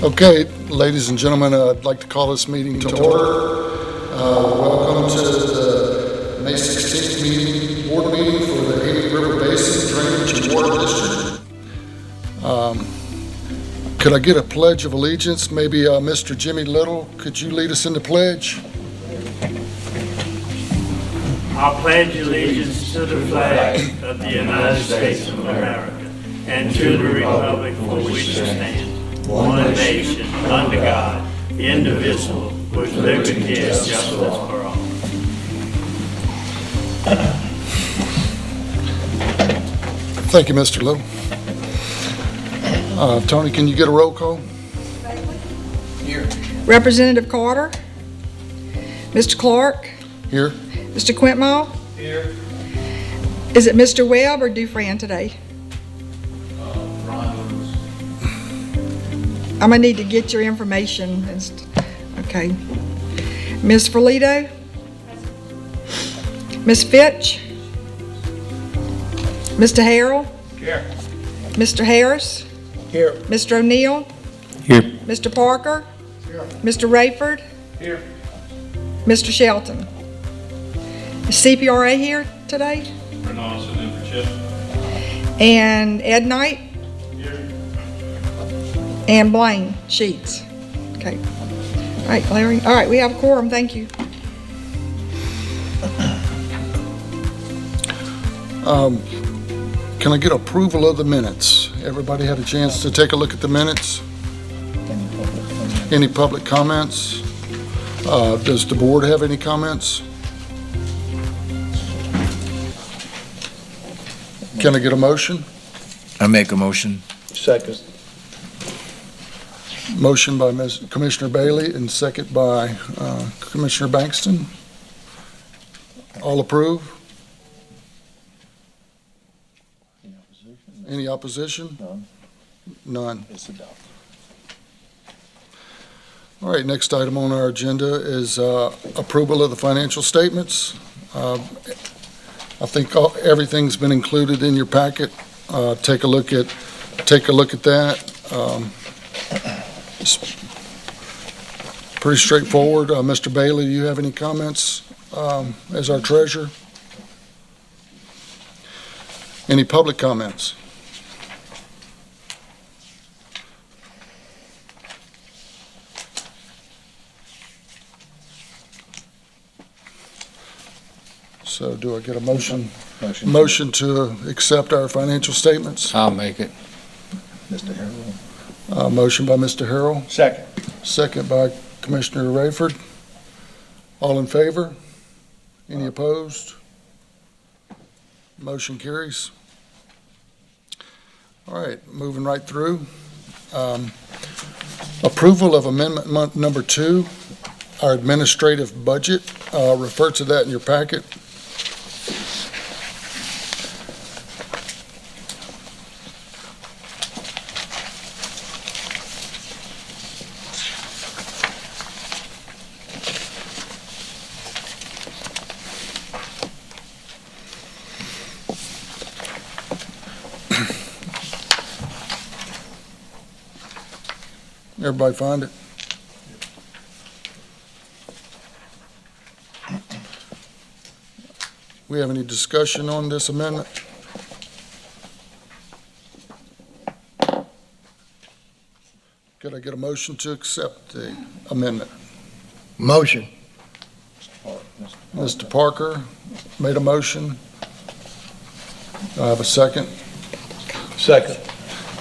Okay, ladies and gentlemen, I'd like to call this meeting to order. Welcome to the May 16th board meeting for the Amite River Basin Drainage and Water District. Could I get a pledge of allegiance? Maybe Mr. Jimmy Little, could you lead us in the pledge? I pledge allegiance to the flag of the United States of America and to the republic for which it stands, one nation, under God, indivisible, with liberty and justice for all. Thank you, Mr. Little. Tony, can you get a roll call? Here. Representative Carter. Mr. Clark. Here. Mr. Quintmall. Here. Is it Mr. Webb or Dufran today? I'm gonna need to get your information. Okay. Ms. Ferlito? Ms. Fitch? Mr. Harrell? Here. Mr. Harris? Here. Mr. O'Neill? Here. Mr. Parker? Here. Mr. Rayford? Here. Mr. Shelton? Is CPRA here today? Reynolds and then for Chip. And Ed Knight? Here. And Blaine Sheets. Okay. All right, Larry. All right, we have a quorum. Thank you. Can I get approval of the minutes? Everybody had a chance to take a look at the minutes? Any public comments? Does the board have any comments? Can I get a motion? I make a motion. Second. Motion by Commissioner Bailey and second by Commissioner Bankston. All approve? Any opposition? None. None. It's adopted. All right, next item on our agenda is approval of the financial statements. I think everything's been included in your packet. Take a look at that. It's pretty straightforward. Mr. Bailey, do you have any comments as our treasurer? Any public comments? So do I get a motion? Motion to accept our financial statements? I'll make it. Mr. Harrell. Motion by Mr. Harrell, Second. second by Commissioner Rayford. All in favor? Any opposed? Motion carries. All right, moving right through. Approval of amendment number 2, our administrative budget. Refer to that in your packet. Everybody find it? We have any discussion on this amendment? Could I get a motion to accept the amendment? Motion. Mr. Parker made a motion. Do I have a second? Second.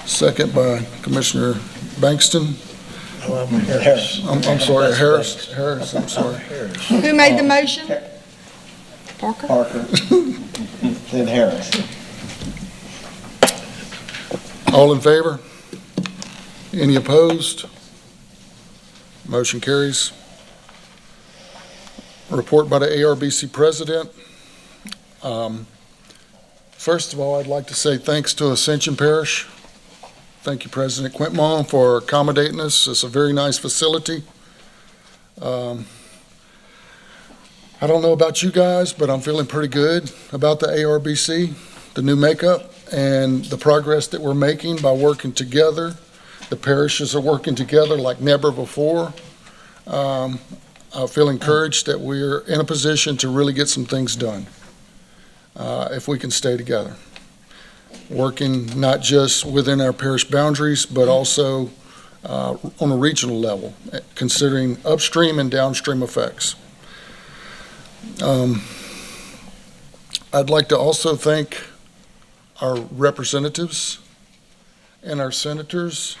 Second by Commissioner Bankston. Harris. I'm sorry, Harris, I'm sorry. Harris. Who made the motion? Parker? Parker. Then Harris. All in favor? Any opposed? Motion carries. Report by the ARBC president. First of all, I'd like to say thanks to Ascension Parish. Thank you, President Quintmall, for accommodating us. It's a very nice facility. I don't know about you guys, but I'm feeling pretty good about the ARBC, the new makeup, and the progress that we're making by working together. The parishes are working together like never before. I feel encouraged that we're in a position to really get some things done if we can stay together. Working not just within our parish boundaries, but also on a regional level, considering upstream and downstream effects. I'd like to also thank our representatives and our senators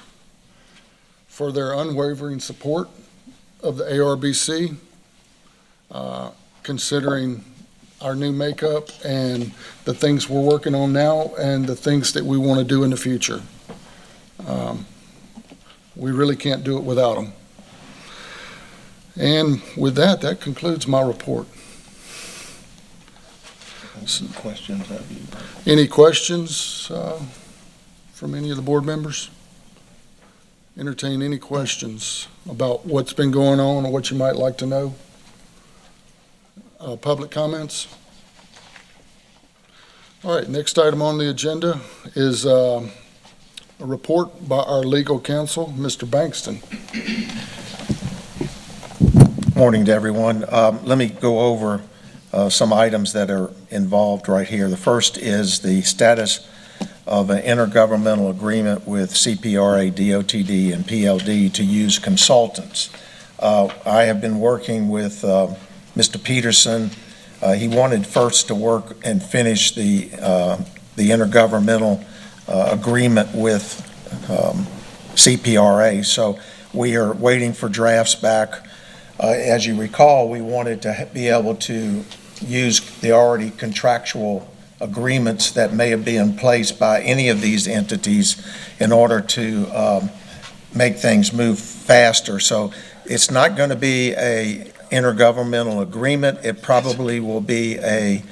for their unwavering support of the ARBC, considering our new makeup and the things we're working on now and the things that we want to do in the future. We really can't do it without them. And with that, that concludes my report. Some questions of you. Any questions from any of the board members? Entertain any questions about what's been going on or what you might like to know? Public comments? All right, next item on the agenda is a report by our legal counsel, Mr. Bankston. Morning to everyone. Let me go over some items that are involved right here. The first is the status of an intergovernmental agreement with CPRA, DOTD, and PLD to use consultants. I have been working with Mr. Peterson. He wanted first to work and finish the intergovernmental agreement with CPRA, so we are waiting for drafts back. As you recall, we wanted to be able to use the already contractual agreements that may have been in place by any of these entities in order to make things move faster. So it's not going to be a intergovernmental agreement. It probably will be a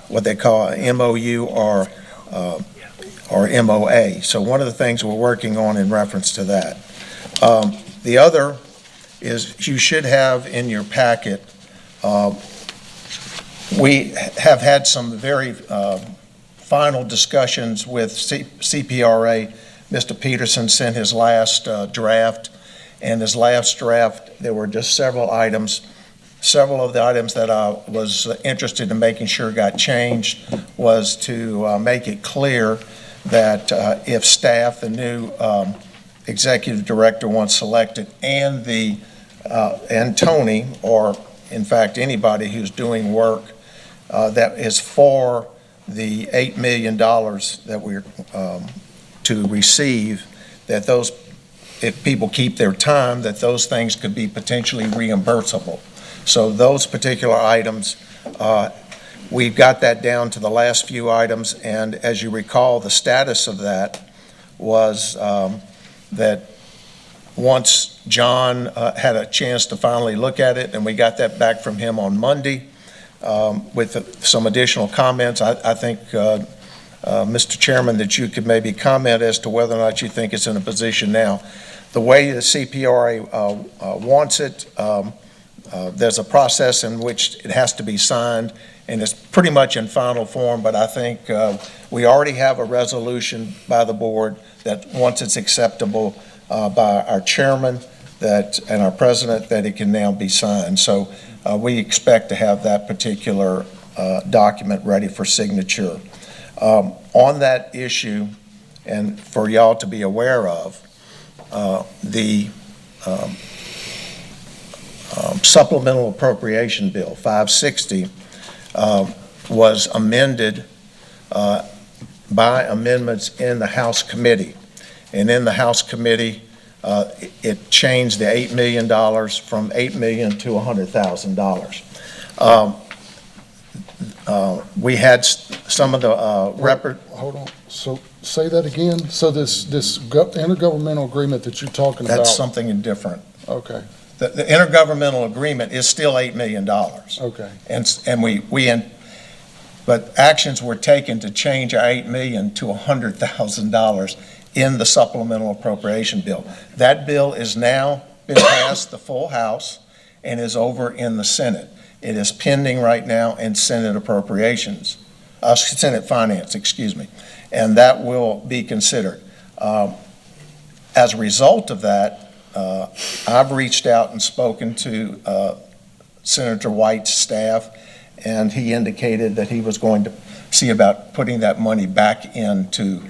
what they call a MOU or MOA. So one of the things we're working on in reference to that. The other is you should have in your packet, we have had some very final discussions with CPRA. Mr. Peterson sent his last draft, and his last draft, there were just several items. Several of the items that I was interested in making sure got changed was to make it clear that if staff, the new executive director once selected, and Tony, or in fact anybody who's doing work that is for the $8 million that we're to receive, that those, if people keep their time, that those things could be potentially reimbursable. So those particular items, we've got that down to the last few items, and as you recall, the status of that was that once John had a chance to finally look at it, and we got that back from him on Monday with some additional comments, I think, Mr. Chairman, that you could maybe comment as to whether or not you think it's in a position now. The way the CPRA wants it, there's a process in which it has to be signed, and it's pretty much in final form, but I think we already have a resolution by the board that once it's acceptable by our chairman and our president, that it can now be signed. So we expect to have that particular document ready for signature. On that issue, and for y'all to be aware of, the supplemental appropriation bill 560 was amended by amendments in the House committee, and in the House committee it changed the $8 million from $8 million to $100,000. We had some of the Hold on. So say that again. So this intergovernmental agreement that you're talking about. That's something different. Okay. The intergovernmental agreement is still $8 million. Okay. But actions were taken to change our $8 million to $100,000 in the supplemental appropriation bill. That bill is now been passed the full House and is over in the Senate. It is pending right now in Senate Appropriations, Senate Finance, excuse me, and that will be considered. As a result of that, I've reached out and spoken to Senator White's staff, and he indicated that he was going to see about putting that money back into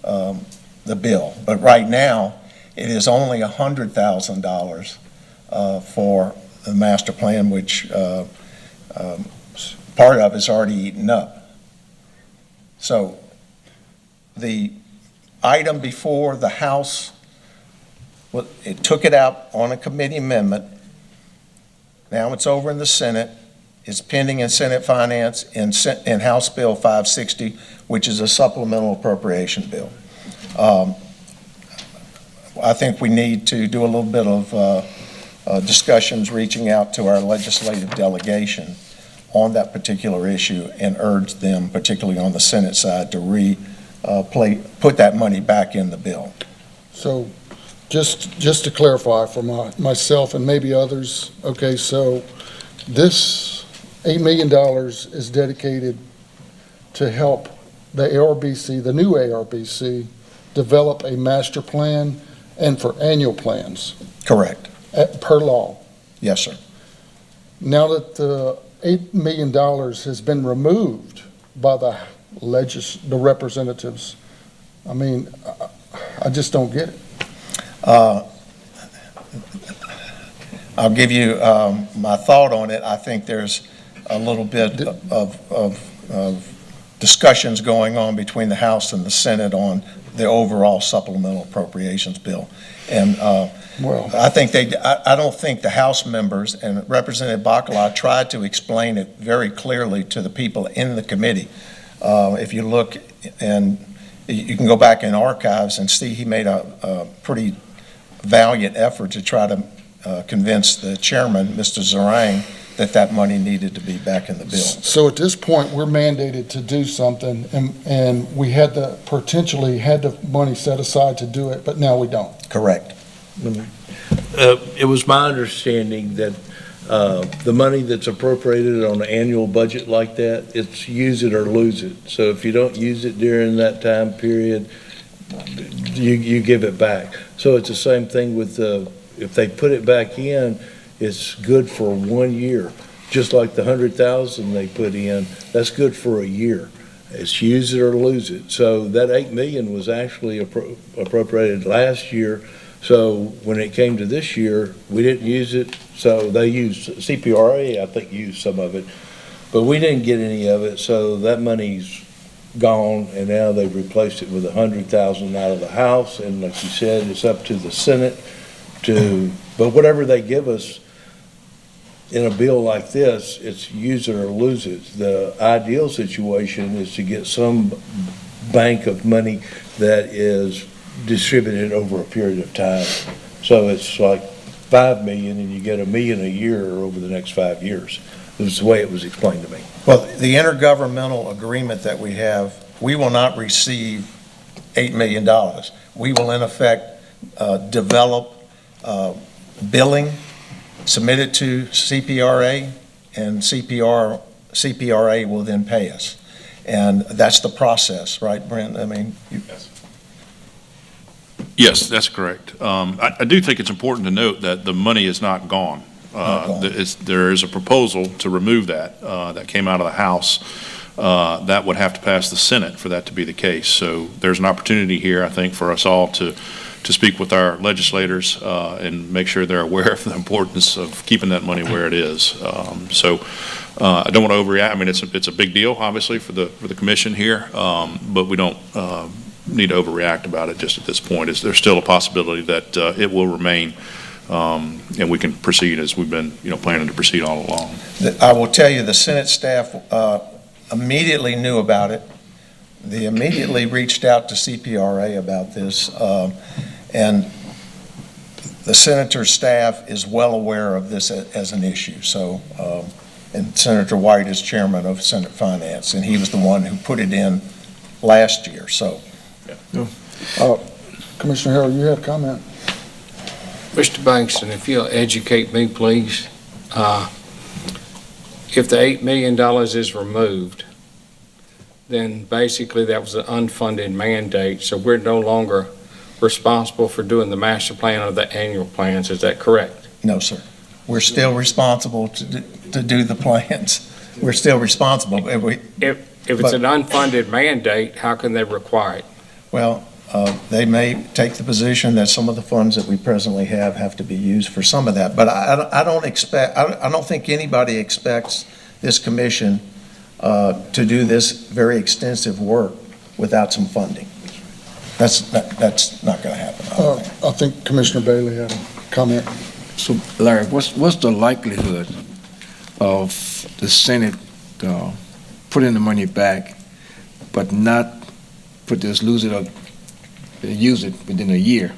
the bill. But right now, it is only $100,000 for the master plan, which part of is already eaten up. So the item before the House, it took it out on a committee amendment. Now it's over in the Senate. It's pending in Senate Finance in House Bill 560, which is a supplemental appropriation bill. I think we need to do a little bit of discussions, reaching out to our legislative delegation on that particular issue and urge them, particularly on the Senate side, to put that money back in the bill. So just to clarify for myself and maybe others, okay, so this $8 million is dedicated to help the ARBC, the new ARBC, develop a master plan and for annual plans Correct. per law. Yes, sir. Now that the $8 million has been removed by the representatives, I mean, I just don't get it. I'll give you my thought on it. I think there's a little bit of discussions going on between the House and the Senate on the overall supplemental appropriations bill. And Well, I don't think the House members and Representative Bacala tried to explain it very clearly to the people in the committee. If you look, and you can go back in archives and see, he made a pretty valiant effort to try to convince the chairman, Mr. Zarang, that money needed to be back in the bill. so at this point, we're mandated to do something, and we potentially had the money set aside to do it, but now we don't. Correct. It was my understanding that the money that's appropriated on an annual budget like that, it's use it or lose it. So if you don't use it during that time period, you give it back. So it's the same thing with if they put it back in, it's good for 1 year. Just like the 100,000 they put in, that's good for a year. It's use it or lose it. So that 8 million was actually appropriated last year. So when it came to this year, we didn't use it. So they used CPRA, I think, used some of it, but we didn't get any of it. So that money's gone, and now they've replaced it with 100,000 out of the House. And like you said, it's up to the Senate but whatever they give us in a bill like this, it's use it or lose it. The ideal situation is to get some bank of money that is distributed over a period of time. So it's like 5 million and you get $1 million a year over the next 5 years. This is the way it was explained to me. Well, the intergovernmental agreement that we have, we will not receive $8 million. We will in effect develop billing, submit it to CPRA, and CPRA will then pay us. And that's the process, right, Brent? I mean, Yes, that's correct. I do think it's important to note that the money is not gone. There is a proposal to remove that came out of the House. That would have to pass the Senate for that to be the case. So there's an opportunity here, I think, for us all to speak with our legislators and make sure they're aware of the importance of keeping that money where it is. I don't want to overreact. I mean, it's a big deal, obviously, for the commission here, but we don't need to overreact about it just at this point. There's still a possibility that it will remain, and we can proceed as we've been, planning to proceed all along. I will tell you, the Senate staff immediately knew about it. They immediately reached out to CPRA about this, and the senator's staff is well aware of this as an issue. So, and Senator White is chairman of Senate Finance, and he was the one who put it in last year. So, Commissioner Harrell, you have a comment? Mr. Bankston, if you'll educate me, please. If the $8 million is removed, then basically that was an unfunded mandate, so we're no longer responsible for doing the master plan or the annual plans, is that correct? No, sir. We're still responsible to do the plans. We're still responsible. If it's an unfunded mandate, how can they require it? Well, they may take the position that some of the funds that we presently have to be used for some of that. But I don't think anybody expects this commission to do this very extensive work without some funding. That's not going to happen. I think Commissioner Bailey had a comment. So Larry, what's the likelihood of the Senate putting the money back, but not lose it or use it within a year,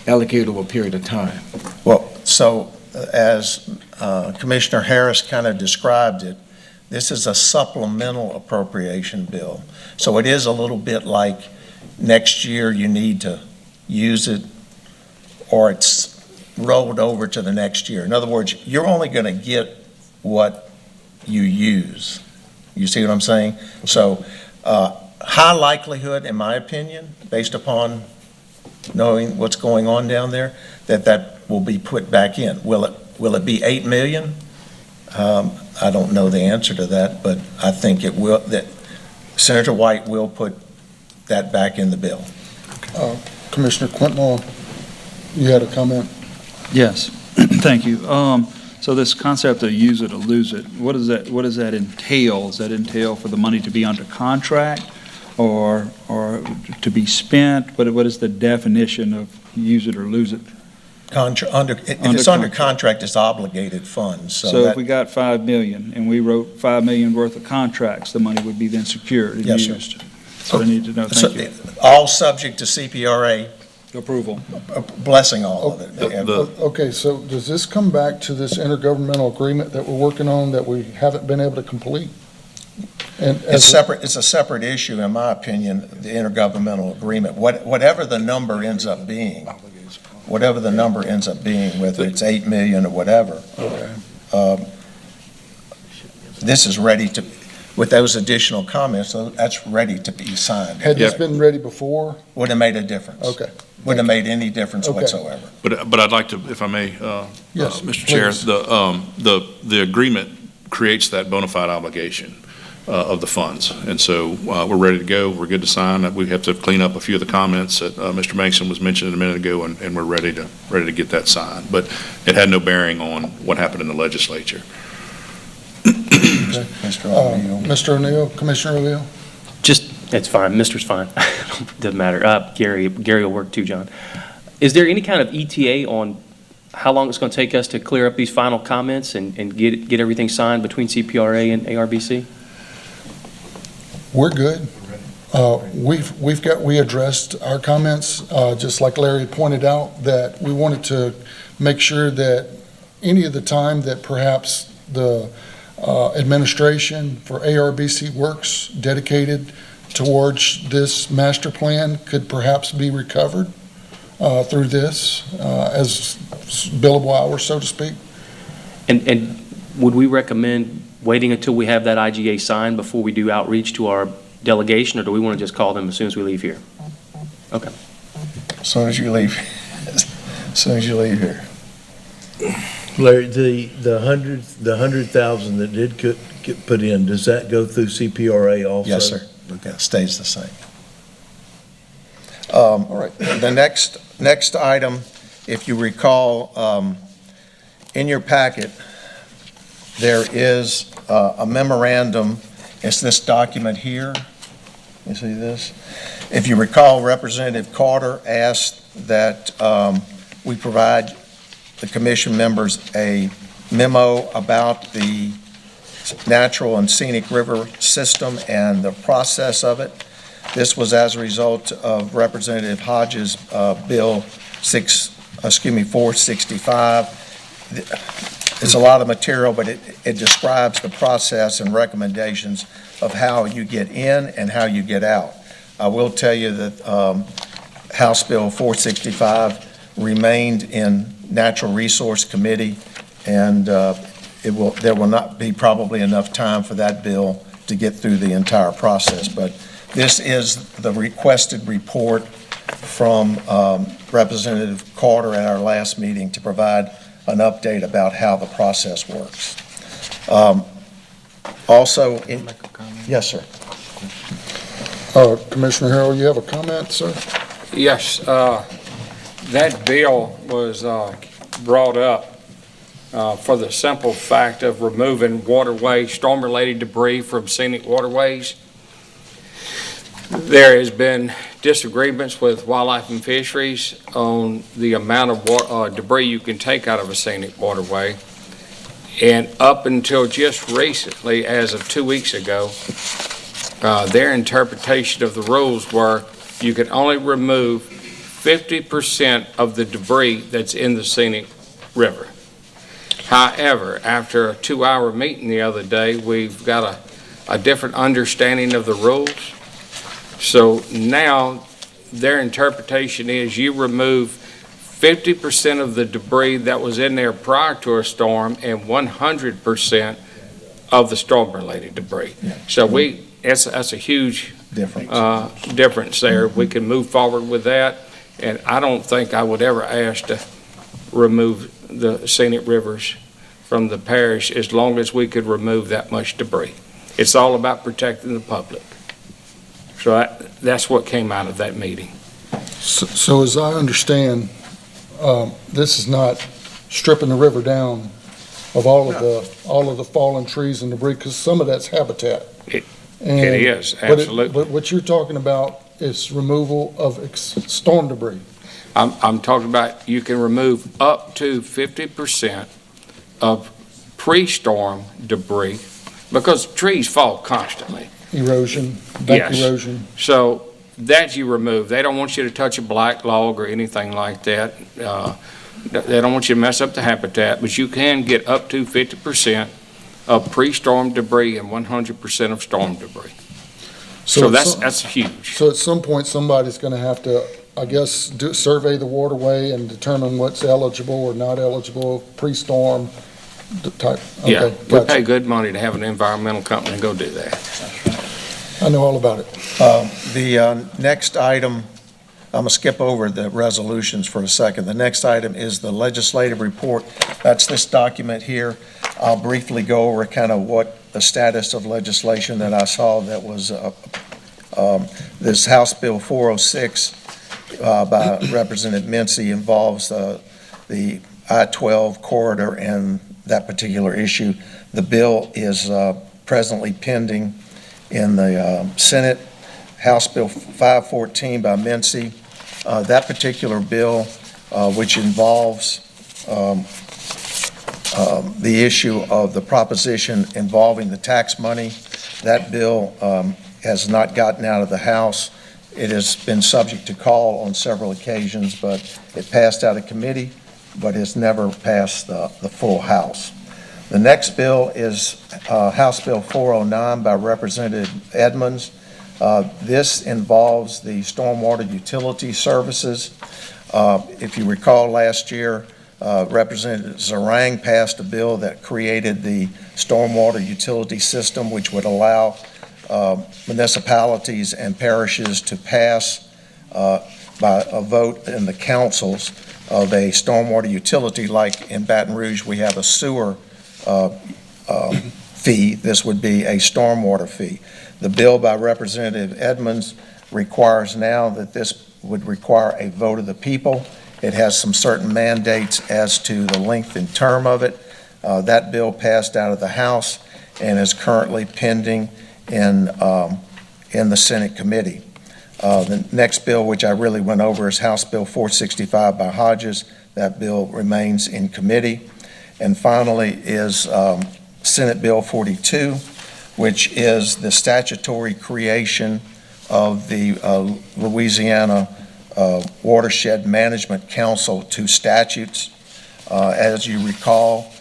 allocated over a period of time? Well, so as Commissioner Harris kind of described it, this is a supplemental appropriation bill. So it is a little bit like next year you need to use it, or it's rolled over to the next year. In other words, you're only going to get what you use. You see what I'm saying? So high likelihood, in my opinion, based upon knowing what's going on down there, that will be put back in. Will it be 8 million? I don't know the answer to that, but I think it will. That Senator White will put that back in the bill. Commissioner Quintal, you had a comment? Yes, thank you. So this concept of use it or lose it, what does that entail? Does that entail for the money to be under contract or to be spent? What is the definition of use it or lose it? If it's under contract, it's obligated funds. So if we got 5 million and we wrote 5 million worth of contracts, the money would be then secured and Yes, used. So I need to know, thank you. All subject to CPRA Approval. blessing all of it. Okay, so does this come back to this intergovernmental agreement that we're working on that we haven't been able to complete? And It's a separate issue, in my opinion, the intergovernmental agreement. Whatever the number ends up being, whether it's 8 million or whatever, this is ready to, with those additional comments, so that's ready to be signed. Had this been ready before? Wouldn't have made a difference. Okay. Wouldn't have made any difference Okay. whatsoever. But I'd like to, if I may, Yes, Mr. Chair, please. the agreement creates that bona fide obligation of the funds. And so we're ready to go. We're good to sign. We have to clean up a few of the comments that Mr. Basin was mentioning a minute ago, and we're ready to get that signed. But it had no bearing on what happened in the legislature. Mr. O'Neill, Commissioner O'Neill? It's fine, Mr's fine. Doesn't matter. Gary will work too, John. Is there any kind of ETA on how long it's going to take us to clear up these final comments and get everything signed between CPRA and ARBC? We're good. We addressed our comments, just like Larry pointed out, that we wanted to make sure that any of the time that perhaps the administration for ARBC works dedicated towards this master plan could perhaps be recovered through this as billable hours, so to speak. And would we recommend waiting until we have that IGA signed before we do outreach to our delegation, or do we want to just call them as soon as we leave here? Okay. As soon as you leave, here. Larry, the 100,000 that did get put in, does that go through CPRA also? Yes, sir. It stays the same. All right. The next item, if you recall, in your packet, there is a memorandum. It's this document here. You see this? If you recall, Representative Carter asked that we provide the commission members a memo about the natural and scenic river system and the process of it. This was as a result of Representative Hodges' Bill 465. It's a lot of material, but it describes the process and recommendations of how you get in and how you get out. I will tell you that House Bill 465 remained in Natural Resource Committee, and there will not be probably enough time for that bill to get through the entire process. But this is the requested report from Representative Carter at our last meeting to provide an update about how the process works. Also, yes, sir. Commissioner Harrell, you have a comment, sir? Yes, that bill was brought up for the simple fact of removing waterway, storm-related debris from scenic waterways. There has been disagreements with Wildlife and Fisheries on the amount of debris you can take out of a scenic waterway. And up until just recently, as of 2 weeks ago, their interpretation of the rules were you can only remove 50% of the debris that's in the scenic river. However, after a 2-hour meeting the other day, we've got a different understanding of the rules. So now their interpretation is you remove 50% of the debris that was in there prior to a storm and 100% of the storm-related debris. Yeah. So that's a huge difference there. We can move forward with that, and I don't think I would ever ask to remove the scenic rivers from the parish as long as we could remove that much debris. It's all about protecting the public. So that's what came out of that meeting. So as I understand, this is not stripping the river down of all of the fallen trees and debris, because some of that's habitat. It is, absolutely. But what you're talking about is removal of storm debris. I'm talking about you can remove up to 50% of pre-storm debris because trees fall constantly. Erosion, bank Yes. erosion. So that you remove. They don't want you to touch a black log or anything like that. They don't want you to mess up the habitat, but you can get up to 50% of pre-storm debris and 100% of storm debris. So that's huge. So at some point, somebody's going to have to, I guess, survey the waterway and determine what's eligible or not eligible, pre-storm type. Okay, Yeah, we gotcha. pay good money to have an environmental company go do that. I know all about it. The next item, I'm going to skip over the resolutions for a second. The next item is the legislative report. That's this document here. I'll briefly go over kind of what the status of legislation that I saw that was this House Bill 406 by Representative Mincy involves the I-12 corridor and that particular issue. The bill is presently pending in the Senate. House Bill 514 by Mincy. That particular bill, which involves the issue of the proposition involving the tax money, that bill has not gotten out of the House. It has been subject to call on several occasions, but it passed out of committee, but it's never passed the full House. The next bill is House Bill 409 by Representative Edmonds. This involves the stormwater utility services. If you recall last year, Representative Zarang passed a bill that created the stormwater utility system, which would allow municipalities and parishes to pass by a vote in the councils of a stormwater utility. Like in Baton Rouge, we have a sewer fee. This would be a stormwater fee. The bill by Representative Edmonds requires now that this would require a vote of the people. It has some certain mandates as to the length and term of it. That bill passed out of the House and is currently pending in the Senate committee. The next bill, which I really went over, is House Bill 465 by Hodges. That bill remains in committee. And finally is Senate Bill 42, which is the statutory creation of the Louisiana Watershed Management Council to statutes. As you recall,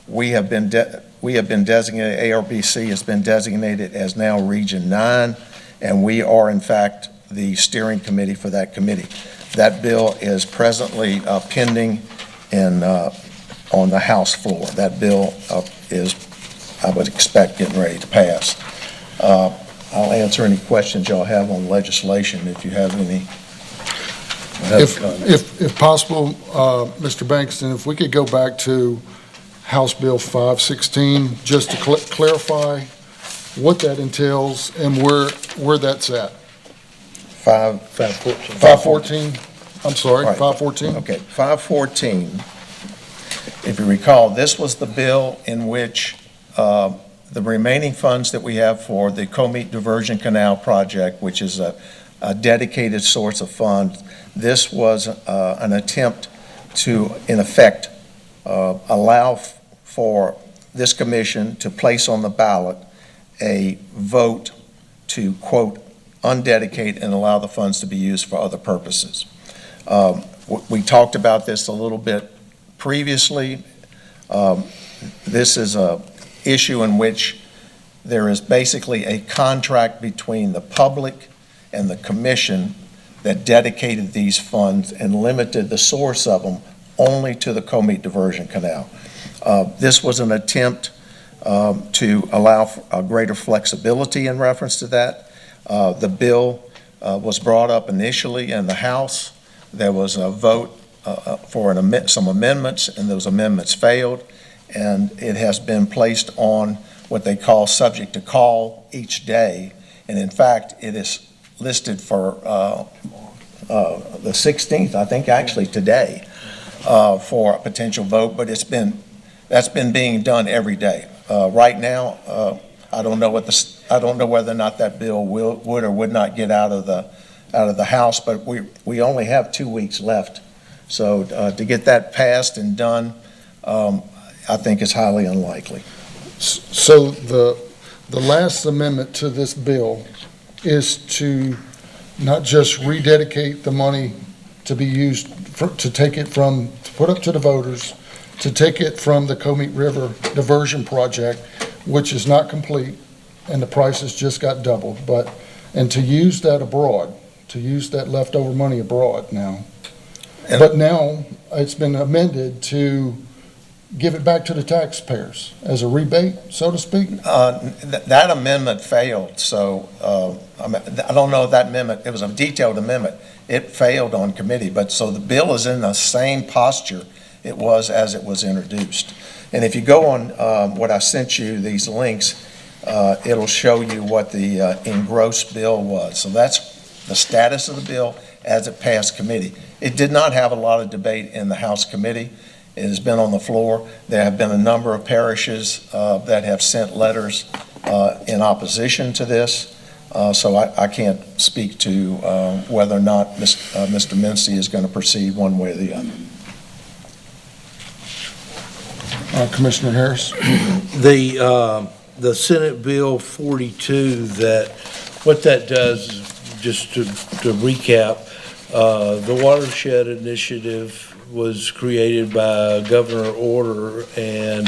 we have been designated, ARBC has been designated as now Region 9, and we are in fact the steering committee for that committee. That bill is presently pending on the House floor. That bill is, I would expect, getting ready to pass. I'll answer any questions y'all have on legislation if you have any have a comment. If possible, Mr. Bankston, if we could go back to House Bill 516, just to clarify what that entails and where that's at. 514, I'm sorry, Right. 514? Okay, 514, if you recall, this was the bill in which the remaining funds that we have for the Comite Diversion Canal project, which is a dedicated source of funds, this was an attempt to, in effect, allow for this commission to place on the ballot a vote to, quote, undedicate and allow the funds to be used for other purposes. We talked about this a little bit previously. This is a issue in which there is basically a contract between the public and the commission that dedicated these funds and limited the source of them only to the Comite Diversion Canal. This was an attempt to allow for a greater flexibility in reference to that. The bill was brought up initially in the House. There was a vote for some amendments, and those amendments failed, and it has been placed on what they call subject to call each day. And in fact, it is listed for the 16th, I think actually today, for a potential vote, but that's been being done every day. Right now, I don't know whether or not that bill would or would not get out of the House, but we only have 2 weeks left. So to get that passed and done, I think is highly unlikely. So the last amendment to this bill is to not just rededicate the money to be used to take it from, to put up to the voters, to take it from the Comite River Diversion Project, which is not complete, and the prices just got doubled, and to use that abroad, to use that leftover money abroad now. But now it's been amended to give it back to the taxpayers as a rebate, so to speak? That amendment failed, so I don't know if that amendment, it was a detailed amendment. It failed on committee, but so the bill is in the same posture it was as it was introduced. And if you go on what I sent you, these links, it'll show you what the engrossed bill was. So that's the status of the bill as it passed committee. It did not have a lot of debate in the House committee. It has been on the floor. There have been a number of parishes that have sent letters in opposition to this. So I can't speak to whether or not Mr. Mincy is going to proceed one way or the other. Commissioner Harris? The Senate Bill 42, what that does, just to recap, the Watershed Initiative was created by governor order, and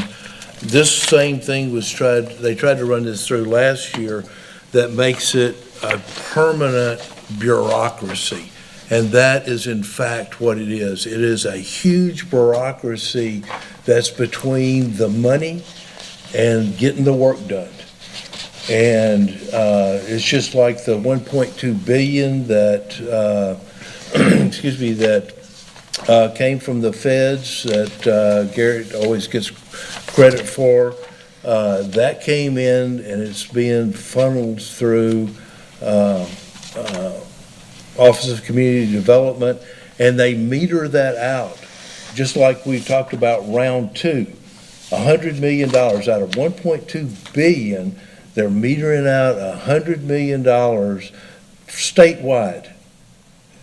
this same thing they tried to run this through last year, that makes it a permanent bureaucracy. And that is in fact what it is. It is a huge bureaucracy that's between the money and getting the work done. And it's just like the 1.2 billion that, excuse me, that came from the feds that Garrett always gets credit for. That came in and it's being funneled through Office of Community Development, and they meter that out, just like we talked about round two. $100 million out of 1.2 billion, they're metering out $100 million statewide.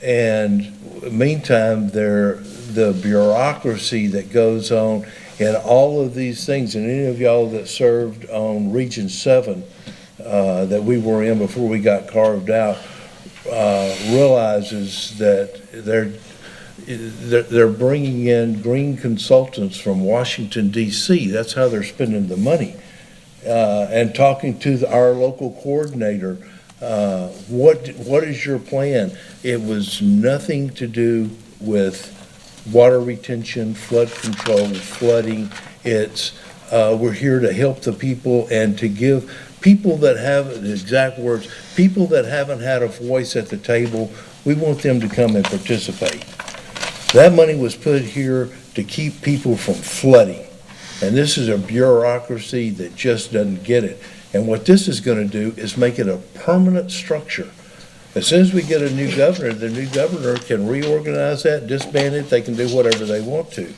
And meantime, the bureaucracy that goes on and all of these things, and any of y'all that served on Region 7 that we were in before we got carved out, realizes that they're bringing in green consultants from Washington, D.C. That's how they're spending the money. And talking to our local coordinator, what is your plan? It was nothing to do with water retention, flood control, flooding. It's we're here to help the people and to give people that have, the exact words, people that haven't had a voice at the table, we want them to come and participate. That money was put here to keep people from flooding. And this is a bureaucracy that just doesn't get it. And what this is going to do is make it a permanent structure. As soon as we get a new governor, the new governor can reorganize that, disband it, they can do whatever they want to.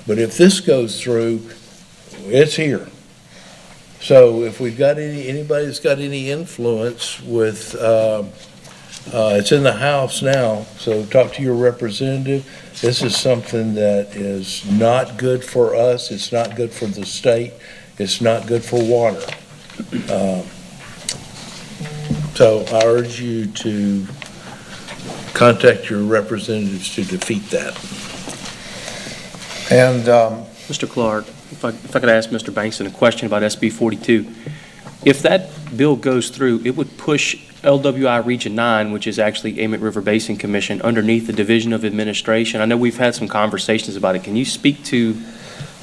But if this goes through, it's here. So if we've got anybody that's got any influence with, it's in the House now, so talk to your representative. This is something that is not good for us, it's not good for the state, it's not good for water. So I urge you to contact your representatives to defeat that. And Mr. Clark, if I could ask Mr. Bankston a question about SB 42. If that bill goes through, it would push LWI Region 9, which is actually Amite River Basin Commission, underneath the Division of Administration. I know we've had some conversations about it. Can you speak to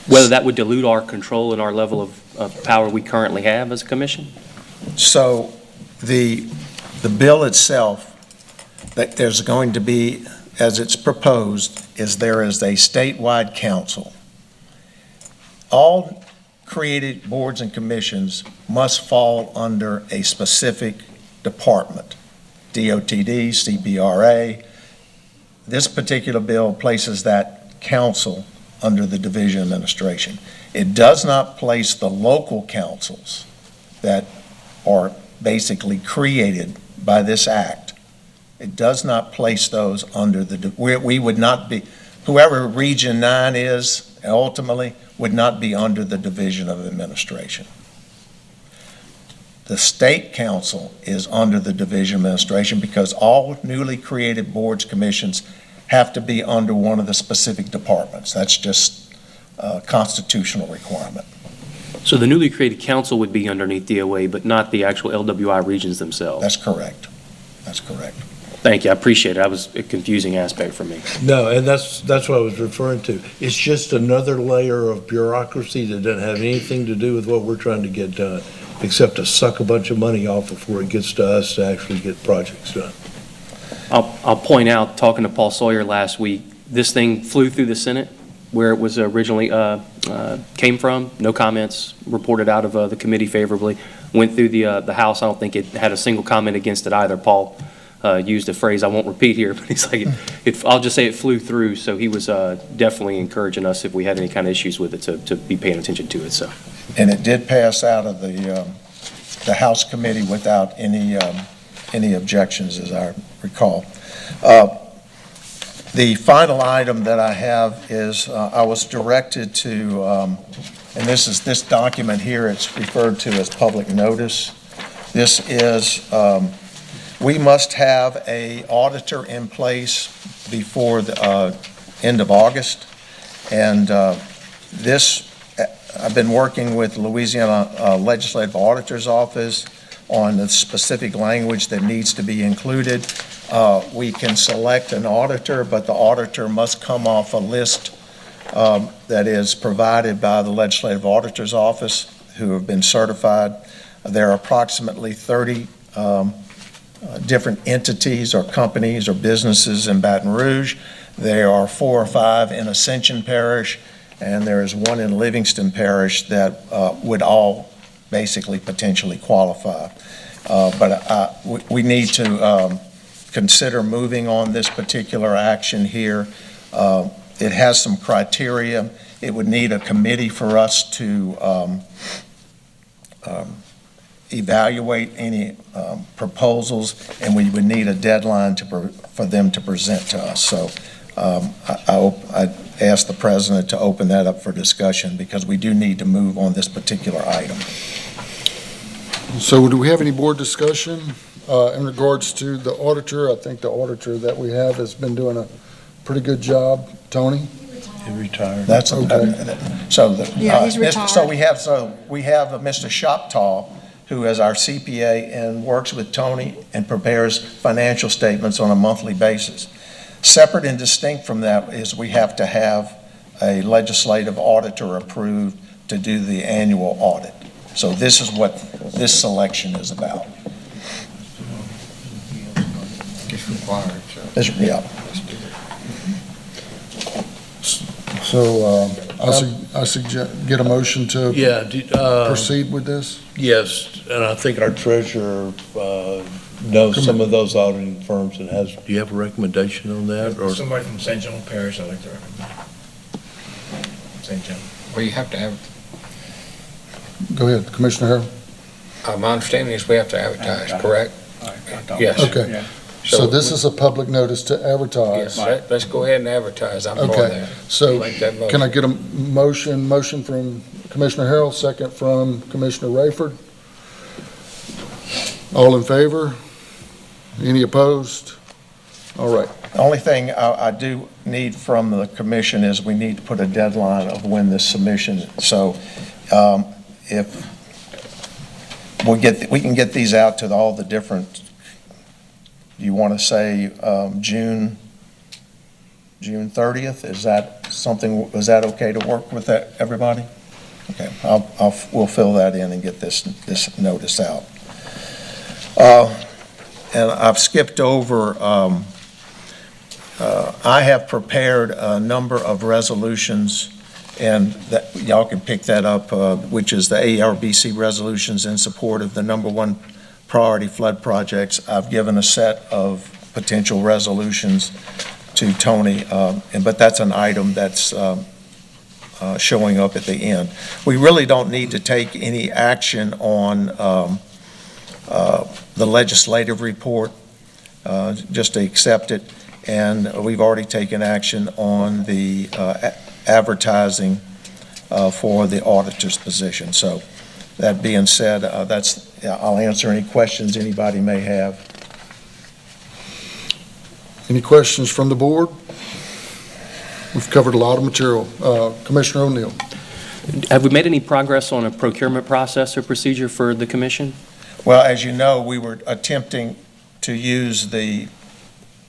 whether that would dilute our control and our level of power we currently have as a commission? so the bill itself, that there's going to be, as it's proposed, is there is a statewide council. All created boards and commissions must fall under a specific department, DOTD, CPRA. This particular bill places that council under the Division of Administration. It does not place the local councils that are basically created by this act. It does not place those under the, we would not be, whoever Region 9 is ultimately would not be under the Division of Administration. The state council is under the Division of Administration because all newly created boards, commissions have to be under one of the specific departments. That's just a constitutional requirement. So the newly created council would be underneath DOA, but not the actual LWI regions themselves? That's correct. That's correct. Thank you, I appreciate it. That was a confusing aspect for me. No, and that's what I was referring to. It's just another layer of bureaucracy that doesn't have anything to do with what we're trying to get done, except to suck a bunch of money off before it gets to us to actually get projects done. I'll point out, talking to Paul Sawyer last week, this thing flew through the Senate where it was originally came from. No comments reported out of the committee favorably. Went through the House. I don't think it had a single comment against it either. Paul used a phrase I won't repeat here, but he's like, I'll just say it flew through. So he was definitely encouraging us if we had any kind of issues with it to be paying attention to it. So. And it did pass out of the House committee without any objections, as I recall. The final item that I have is I was directed to, and this document here, it's referred to as public notice. This is, we must have an auditor in place before the end of August. And this, I've been working with Louisiana Legislative Auditor's Office on the specific language that needs to be included. We can select an auditor, but the auditor must come off a list that is provided by the Legislative Auditor's Office who have been certified. There are approximately 30 different entities or companies or businesses in Baton Rouge. There are 4 or 5 in Ascension Parish, and there is 1 in Livingston Parish that would all basically potentially qualify. But we need to consider moving on this particular action here. It has some criteria. It would need a committee for us to evaluate any proposals, and we would need a deadline for them to present to us. So I asked the president to open that up for discussion because we do need to move on this particular item. So do we have any board discussion in regards to the auditor? I think the auditor that we have has been doing a pretty good job. Tony? He retired. That's Okay. So Yeah, he's retired. So we have Mr. Shoptaw, who is our CPA and works with Tony and prepares financial statements on a monthly basis. Separate and distinct from that is we have to have a legislative auditor approved to do the annual audit. So this is what this selection is about. It's required, so. Yeah. So I suggest, get a motion to Yeah, proceed with this? yes, and I think our treasurer knows some of those auditing firms and has, do you have a recommendation on that? Or Somebody from St. John Parish, I'd like to recommend. St. John. Well, you have to have, Go ahead, Commissioner Harrell. my understanding is we have to advertise, correct? Yes. Okay. So this is a public notice to advertise. Yes, let's go ahead and advertise. I'm for Okay, that. so Make that motion. can I get a motion from Commissioner Harrell, second from Commissioner Rayford? All in favor? Any opposed? All right. The only thing I do need from the commission is we need to put a deadline of when this submission, so if we can get these out to all the different, you want to say June 30th? Is that something, is that okay to work with that, everybody? Okay, we'll fill that in and get this notice out. And I've skipped over, I have prepared a number of resolutions, and that y'all can pick that up, which is the ARBC resolutions in support of the number one priority flood projects. I've given a set of potential resolutions to Tony, but that's an item that's showing up at the end. We really don't need to take any action on the legislative report, just to accept it. And we've already taken action on the advertising for the auditor's position. So that being said, I'll answer any questions anybody may have. Any questions from the board? We've covered a lot of material. Commissioner O'Neill. Have we made any progress on a procurement process or procedure for the commission? Well, as you know, we were attempting to use the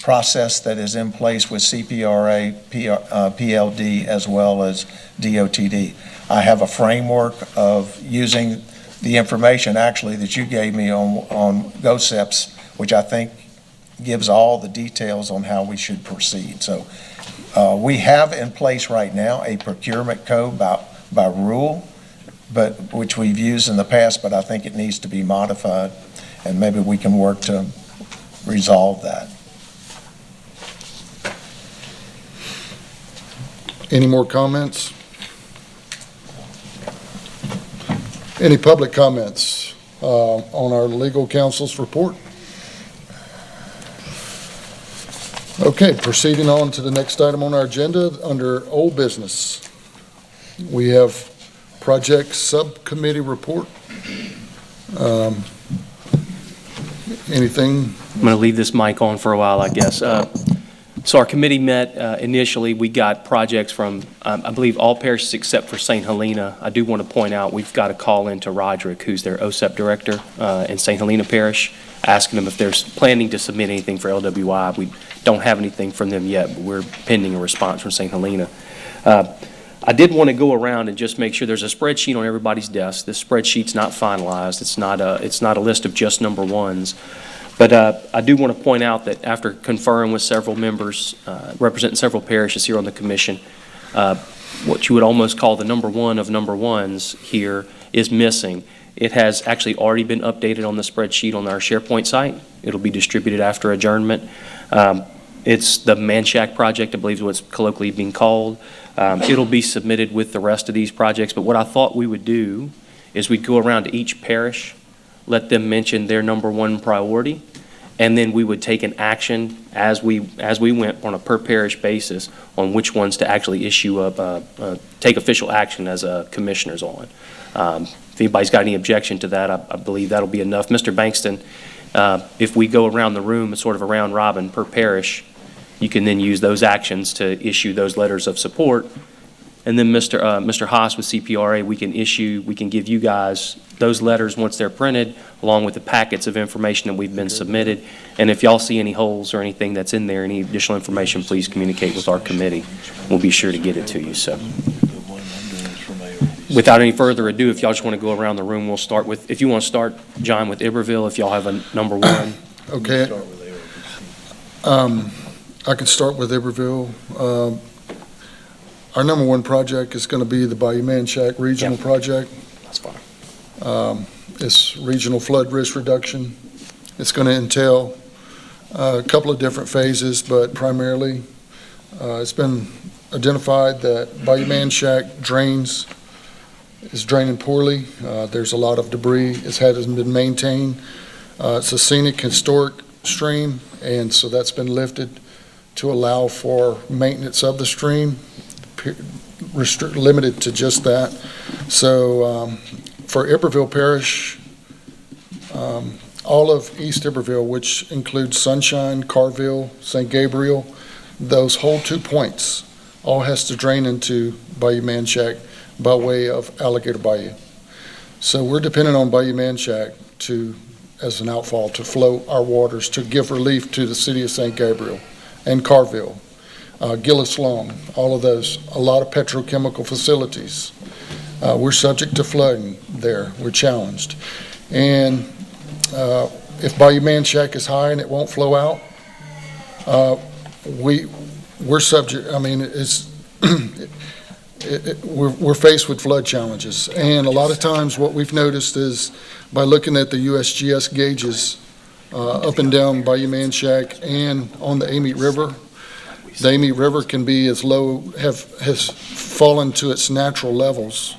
process that is in place with CPRA, PLD, as well as DOTD. I have a framework of using the information actually that you gave me on GOSEPs, which I think gives all the details on how we should proceed. So we have in place right now a procurement code by rule, but which we've used in the past, but I think it needs to be modified, and maybe we can work to resolve that. Any more comments? Any public comments on our legal counsel's report? Okay, proceeding on to the next item on our agenda, under old business. We have project subcommittee report. Anything? I'm going to leave this mic on for a while, I guess. So our committee met initially. We got projects from, I believe, all parishes except for St. Helena. I do want to point out, we've got a call into Roderick, who's their OSEP director in St. Helena Parish, asking them if they're planning to submit anything for LWI. We don't have anything from them yet, but we're pending a response from St. Helena. I did want to go around and just make sure there's a spreadsheet on everybody's desk. This spreadsheet's not finalized. It's not a list of just number ones. But I do want to point out that after conferring with several members, representing several parishes here on the commission, what you would almost call the number one of number ones here is missing. It has actually already been updated on the spreadsheet on our SharePoint site. It'll be distributed after adjournment. It's the Manchac project, I believe is what's colloquially being called. It'll be submitted with the rest of these projects, but what I thought we would do is we'd go around to each parish, let them mention their number one priority, and then we would take an action as we went on a per parish basis on which ones to actually issue take official action as commissioners on. If anybody's got any objection to that, I believe that'll be enough. Mr. Bankston, if we go around the room, sort of a round robin per parish, you can then use those actions to issue those letters of support. And then Mr. Haas with CPRA, we can give you guys those letters once they're printed, along with the packets of information that we've been submitted. And if y'all see any holes or anything that's in there, any additional information, please communicate with our committee. We'll be sure to get it to you. So, without any further ado, if y'all just want to go around the room, we'll start with, if you want to start, John, with Iberville, if y'all have a number one. Okay. I can start with Iberville. Our number one project is going to be the Bayou Manchac Regional Project. That's fine. It's regional flood risk reduction. It's going to entail a couple of different phases, but primarily it's been identified that Bayou Manchac is draining poorly. There's a lot of debris. It hasn't been maintained. It's a scenic, historic stream, and so that's been lifted to allow for maintenance of the stream, limited to just that. So for Iberville Parish, all of East Iberville, which includes Sunshine, Carville, St. Gabriel, those whole 2 points all has to drain into Bayou Manchac by way of Alligator Bayou. So we're dependent on Bayou Manchac as an outfall to flow our waters to give relief to the city of St. Gabriel and Carville, Gillis Long, all of those, a lot of petrochemical facilities. We're subject to flooding there. We're challenged. And if Bayou Manchac is high and it won't flow out, we're subject, I mean, we're faced with flood challenges. And a lot of times what we've noticed is by looking at the USGS gauges up and down Bayou Manchac and on the Amite River, the Amite River can be as low, has fallen to its natural levels,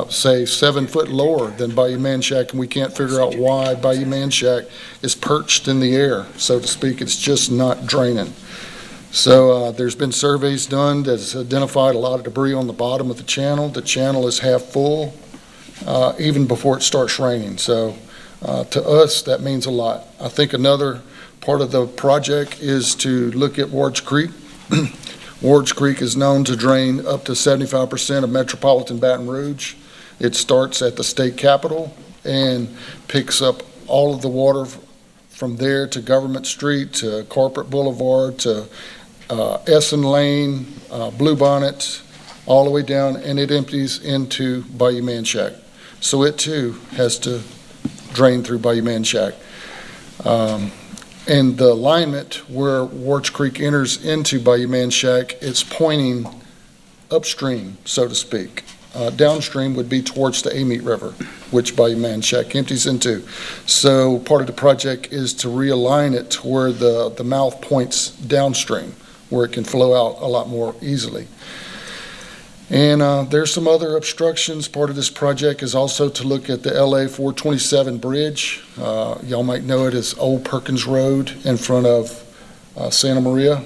say 7 foot lower than Bayou Manchac, and we can't figure out why Bayou Manchac is perched in the air, so to speak. It's just not draining. So there's been surveys done that's identified a lot of debris on the bottom of the channel. The channel is half full, even before it starts raining. So to us, that means a lot. I think another part of the project is to look at Ward's Creek. Ward's Creek is known to drain up to 75% of metropolitan Baton Rouge. It starts at the state capitol and picks up all of the water from there to Government Street, to Corporate Boulevard, to Essen Lane, Bluebonnet, all the way down, and it empties into Bayou Manchac. So it too has to drain through Bayou Manchac. And the alignment where Wards Creek enters into Bayou Manchac, it's pointing upstream, so to speak. Downstream would be towards the Amite River, which Bayou Manchac empties into. So part of the project is to realign it to where the mouth points downstream, where it can flow out a lot more easily. And there's some other obstructions. Part of this project is also to look at the LA 427 bridge. Y'all might know it as Old Perkins Road in front of Santa Maria.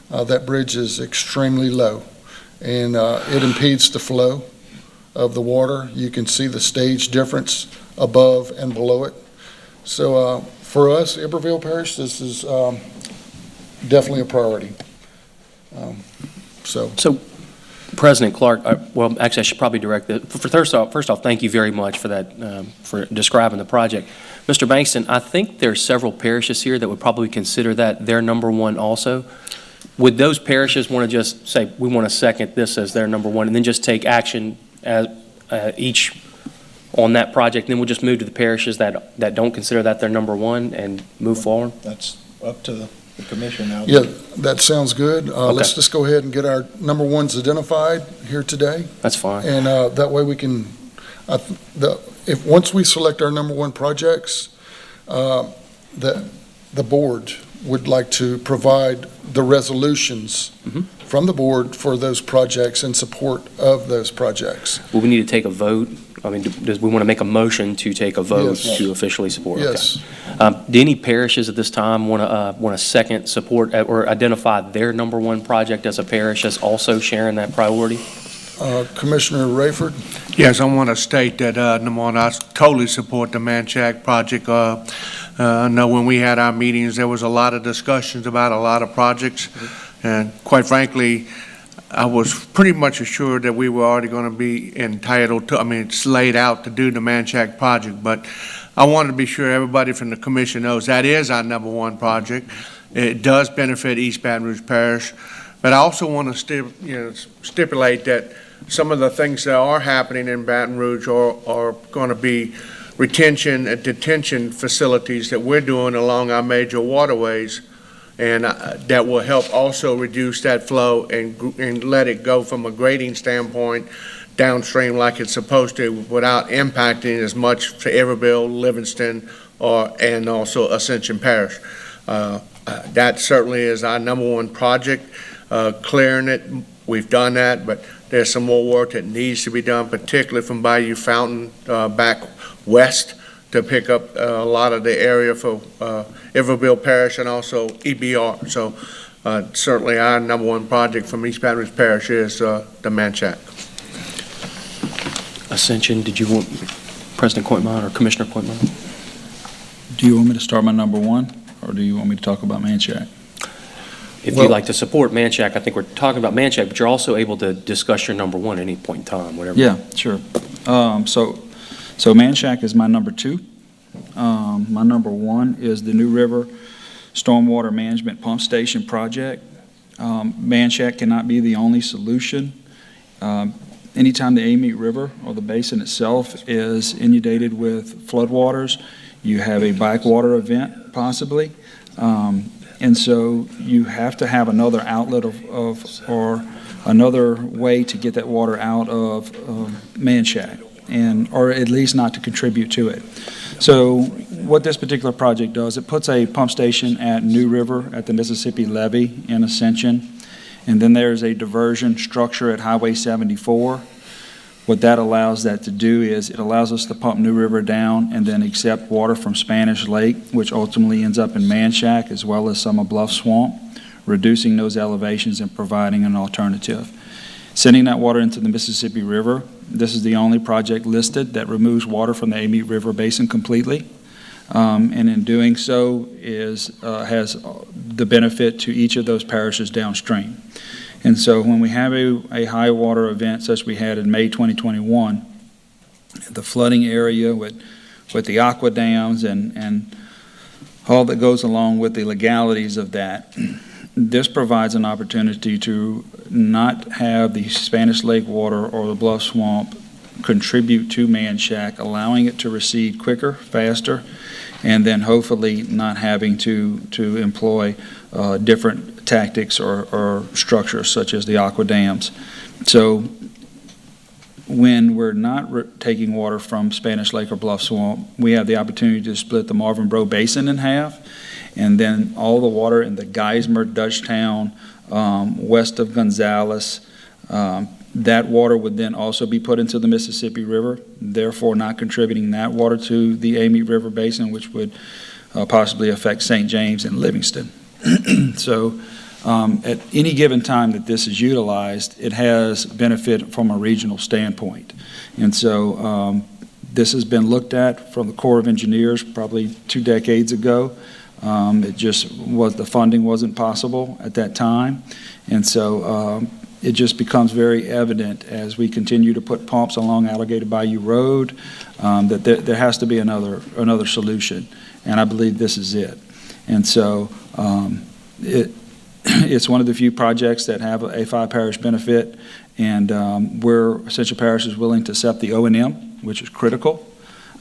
That bridge is extremely low, and it impedes the flow of the water. You can see the stage difference above and below it. So for us, Iberville Parish, this is definitely a priority. So President Clark, well, actually, I should probably direct that. First off, thank you very much for that, for describing the project. Mr. Bankston, I think there are several parishes here that would probably consider that their number one also. Would those parishes want to just say, we want to second this as their number one, and then just take action as each on that project, and then we'll just move to the parishes that don't consider that their number one and move forward? That's up to the commission now. Yeah, that sounds good. Okay. Let's just go ahead and get our number ones identified here today. That's fine. And that way we can, once we select our number one projects, the board would like to provide the resolutions from the board for those projects in support of those projects. Will we need to take a vote? I mean, does we want to make a motion to take a vote Yes. to officially support? Yes. Okay. Do any parishes at this time want to second support or identify their number one project as a parish as also sharing that priority? Commissioner Rayford? Yes, I want to state that, number one, I totally support the Manchac project. I know when we had our meetings, there was a lot of discussions about a lot of projects, and quite frankly, I was pretty much assured that we were already going to be entitled to, I mean, it's laid out to do the Manchac project, but I wanted to be sure everybody from the commission knows that is our number one project. It does benefit East Baton Rouge Parish, but I also want to stipulate that some of the things that are happening in Baton Rouge are going to be retention and detention facilities that we're doing along our major waterways and that will help also reduce that flow and let it go from a grading standpoint downstream like it's supposed to without impacting as much to Everville, Livingston, and also Ascension Parish. That certainly is our #1 project, clearing it. We've done that, but there's some more work that needs to be done, particularly from Bayou Fountain back west to pick up a lot of the area for Everville Parish and also EBR. So certainly our #1 project from East Baton Rouge Parish is the Manchac. Ascension, did you want President Coitman or Commissioner Coitman? Do you want me to start my #1, or do you want me to talk about Manchac? If you'd like to support Manchac, I think we're talking about Manchac, but you're also able to discuss your #1 at any point in time, whatever. Yeah, sure. So Manchac is my #2. My #1 is the New River Stormwater Management Pump Station project. Manchac cannot be the only solution. Anytime the Amite River or the basin itself is inundated with floodwaters, you have a backwater event possibly. And so you have to have another outlet or another way to get that water out of Manchac, or at least not to contribute to it. So what this particular project does, it puts a pump station at New River at the Mississippi Levee in Ascension, and then there's a diversion structure at Highway 74. What that allows that to do is it allows us to pump New River down and then accept water from Spanish Lake, which ultimately ends up in Manchac as well as some of Bluff Swamp, reducing those elevations and providing an alternative. Sending that water into the Mississippi River, this is the only project listed that removes water from the Amite River Basin completely. And in doing so has the benefit to each of those parishes downstream. And so when we have a high water event such as we had in May 2021, the flooding area with the aqua dams and all that goes along with the legalities of that, this provides an opportunity to not have the Spanish Lake water or the Bluff Swamp contribute to Manchac, allowing it to recede quicker, faster, and then hopefully not having to employ different tactics or structures such as the aqua dams. So when we're not taking water from Spanish Lake or Bluff Swamp, we have the opportunity to split the Marvin Bro Basin in half, and then all the water in the Geismar, Dutchtown, west of Gonzales, that water would then also be put into the Mississippi River, therefore not contributing that water to the Amite River Basin, which would possibly affect St. James and Livingston. So at any given time that this is utilized, it has benefit from a regional standpoint. And so this has been looked at from the Corps of Engineers probably 2 decades ago. It just was, the funding wasn't possible at that time. And so it just becomes very evident as we continue to put pumps along Alligator Bayou Road that there has to be another solution. And I believe this is it. And so it's one of the few projects that have a 5-parish benefit, and where Ascension Parish is willing to accept the O&M, which is critical.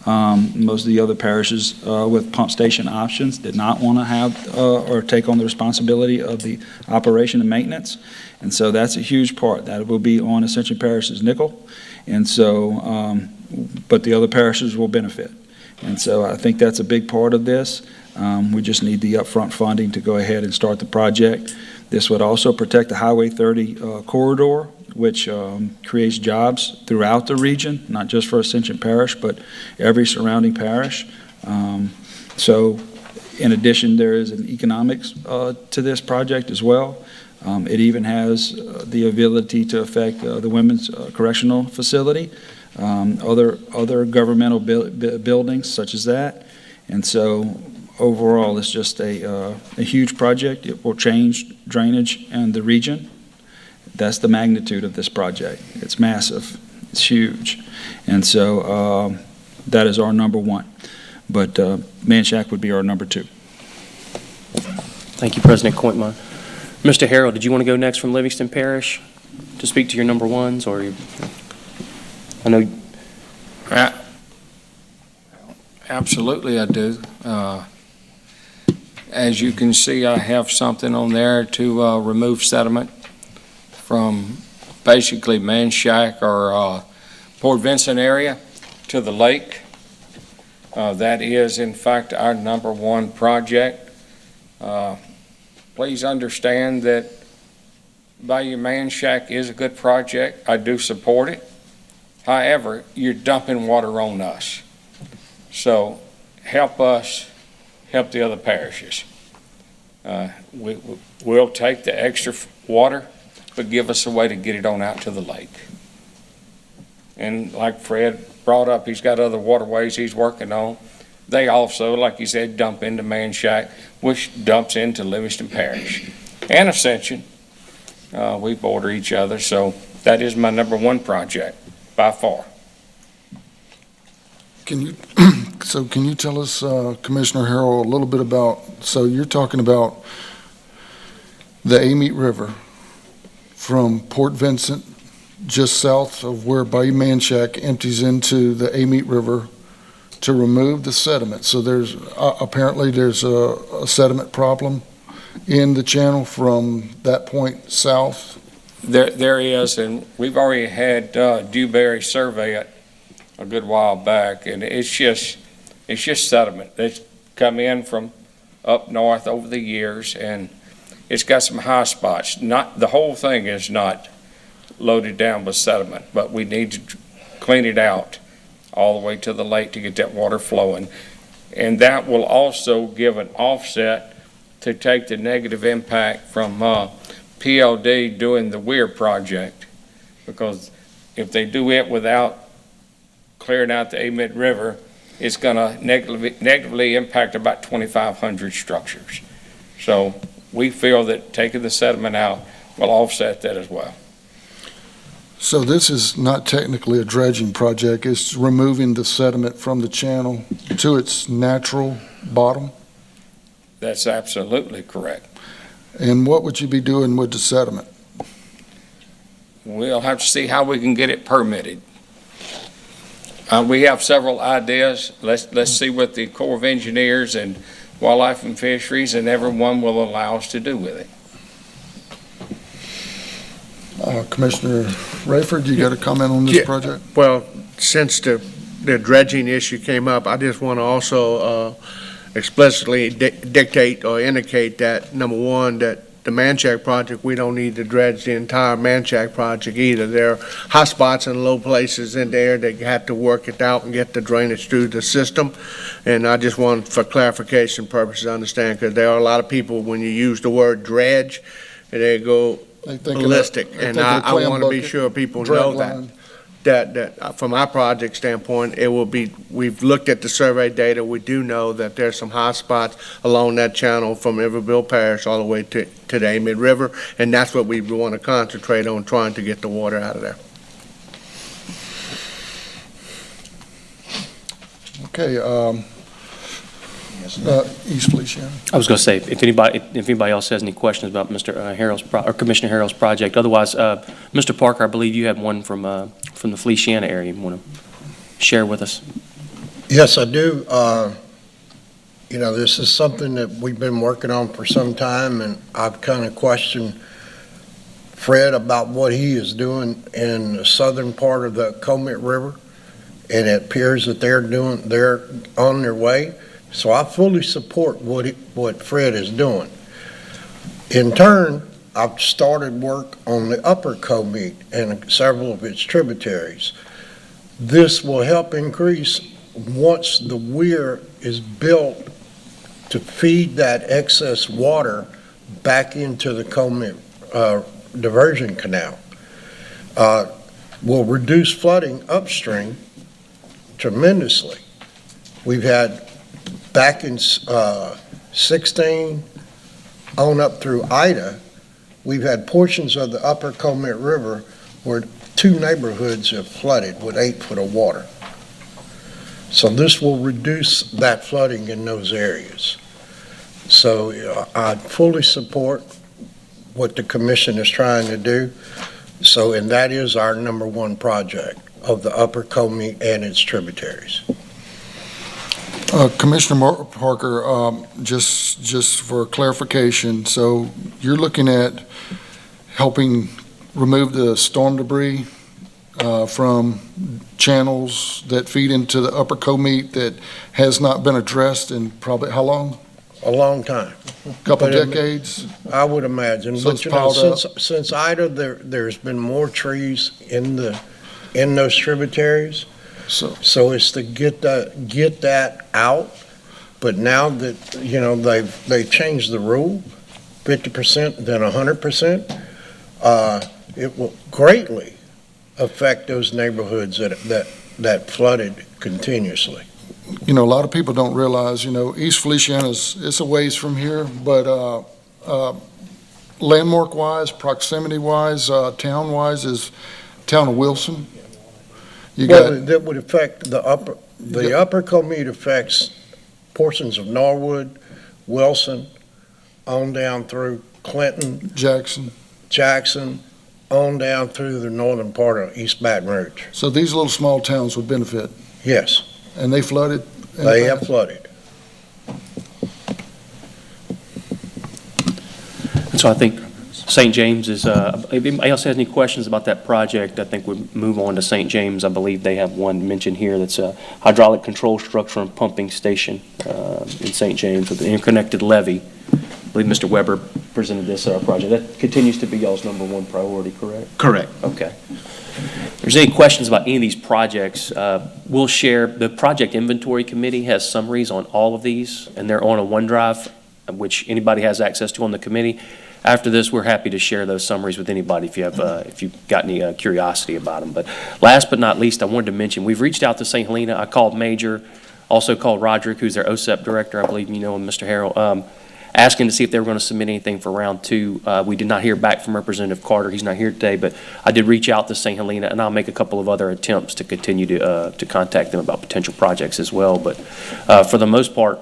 Most of the other parishes with pump station options did not want to have or take on the responsibility of the operation and maintenance. And so that's a huge part. That will be on Ascension Parish's nickel. And so, but the other parishes will benefit. And so I think that's a big part of this. We just need the upfront funding to go ahead and start the project. This would also protect the Highway 30 corridor, which creates jobs throughout the region, not just for Ascension Parish, but every surrounding parish. So in addition, there is an economics to this project as well. It even has the ability to affect the Women's Correctional Facility, other governmental buildings such as that. And so overall, it's just a huge project. It will change drainage in the region. That's the magnitude of this project. It's massive. It's huge. And so that is our number one. But Manchac would be our number two. Thank you, President Coitman. Mr. Harrell, did you want to go next from Livingston Parish to speak to your number ones, or I know. Absolutely, I do. As you can see, I have something on there to remove sediment from basically Man Shack or Port Vincent area to the lake. That is, in fact, our number one project. Please understand that Bayou Man Shack is a good project. I do support it. However, you're dumping water on us. So help us help the other parishes. We'll take the extra water, but give us a way to get it on out to the lake. And like Fred brought up, he's got other waterways he's working on. They also, like he said, dump into Man Shack, which dumps into Livingston Parish. And Ascension, we border each other, so that is my number one project, by far. Can you tell us, Commissioner Harrell, a little bit about, so you're talking about the Amite River from Port Vincent, just south of where Bayou Man Shack empties into the Amite River to remove the sediment. So there's, apparently there's a sediment problem in the channel from that point south? There is, and we've already had Dewberry survey it a good while back, and it's just sediment that's come in from up north over the years, and it's got some high spots. Not the whole thing is not loaded down with sediment, but we need to clean it out all the way to the lake to get that water flowing, and that will also give an offset to take the negative impact from PLD doing the Weir project, because if they do it without clearing out the Amite River, it's going to negatively impact about 2,500 structures. So we feel that taking the sediment out will offset that as well. So this is not technically a dredging project, it's removing the sediment from the channel to its natural bottom? That's absolutely correct. And what would you be doing with the sediment? We'll have to see how we can get it permitted. We have several ideas. Let's see what the Corps of Engineers and Wildlife and Fisheries and everyone will allow us to do with it. Commissioner Rayford, you got a comment on this project? Well, since the dredging issue came up, I just want to also explicitly dictate or indicate that, number one, that the Manchac project, we don't need to dredge the entire Manchac project either. There are high spots and low places in there that have to work it out and get the drainage through the system. And I just want, for clarification purposes, to understand, because there are a lot of people, when you use the word dredge, they go ballistic. And I want to be sure people know that from our project standpoint, it will be, we've looked at the survey data. We do know that there's some high spots along that channel from Everville Parish all the way to the Amite River, and that's what we want to concentrate on, trying to get the water out of there. Okay, East, please, Shannon. I was going to say, if anybody else has any questions about Mr. Harrell's or Commissioner Harrell's project, otherwise, Mr. Parker, I believe you have one from the Feliciana area you want to share with us. Yes, I do. You know, this is something that we've been working on for some time, and I've kind of questioned Fred about what he is doing in the southern part of the Comet River, and it appears that they're on their way. So I fully support what Fred is doing. In turn, I've started work on the upper Comet and several of its tributaries. This will help increase once the weir is built to feed that excess water back into the Comet diversion canal. Will reduce flooding upstream tremendously. We've had back in 16 on up through Ida, we've had portions of the upper Comet River where 2 neighborhoods have flooded with 8 foot of water. So this will reduce that flooding in those areas. So I fully support what the commission is trying to do. So, and that is our number 1 project of the upper Comet and its tributaries. Commissioner Parker, just for clarification, so you're looking at helping remove the storm debris from channels that feed into the upper Comite that has not been addressed in probably, how long? A long time. Couple But decades? I would imagine, So but it's you know, piled up. since Ida, there's been more trees in those tributaries. So it's to get that out, but now that, you know, they've changed the rule, 50%, then 100%, it will greatly affect those neighborhoods that flooded continuously. You know, a lot of people don't realize, you know, East Feliciana's, it's a ways from here, but landmark-wise, proximity-wise, town-wise is town of Wilson. You Well, got, that would affect the upper Comite affects portions of Norwood, Wilson, on down through Clinton, Jackson, on down through the northern part of East Baton Rouge. so these little small towns would benefit, Yes, and they flooded? in the they have past? flooded. And so I think St. James is, if anybody else has any questions about that project, I think we move on to St. James. I believe they have one mentioned here that's a hydraulic control structure and pumping station in St. James with an interconnected levee. I believe Mr. Weber presented this project. That continues to be y'all's number one priority, correct? Correct. Okay. If there's any questions about any of these projects, we'll share. The project inventory committee has summaries on all of these, and they're on a OneDrive, which anybody has access to on the committee. After this, we're happy to share those summaries with anybody if you've got any curiosity about them. But last but not least, I wanted to mention, we've reached out to St. Helena. I called Major, also called Roderick, who's their OSEP director. I believe you know him, Mr. Harrell, asking to see if they were going to submit anything for round two. We did not hear back from Representative Carter. He's not here today, but I did reach out to St. Helena, and I'll make a couple of other attempts to continue to contact them about potential projects as well. But for the most part,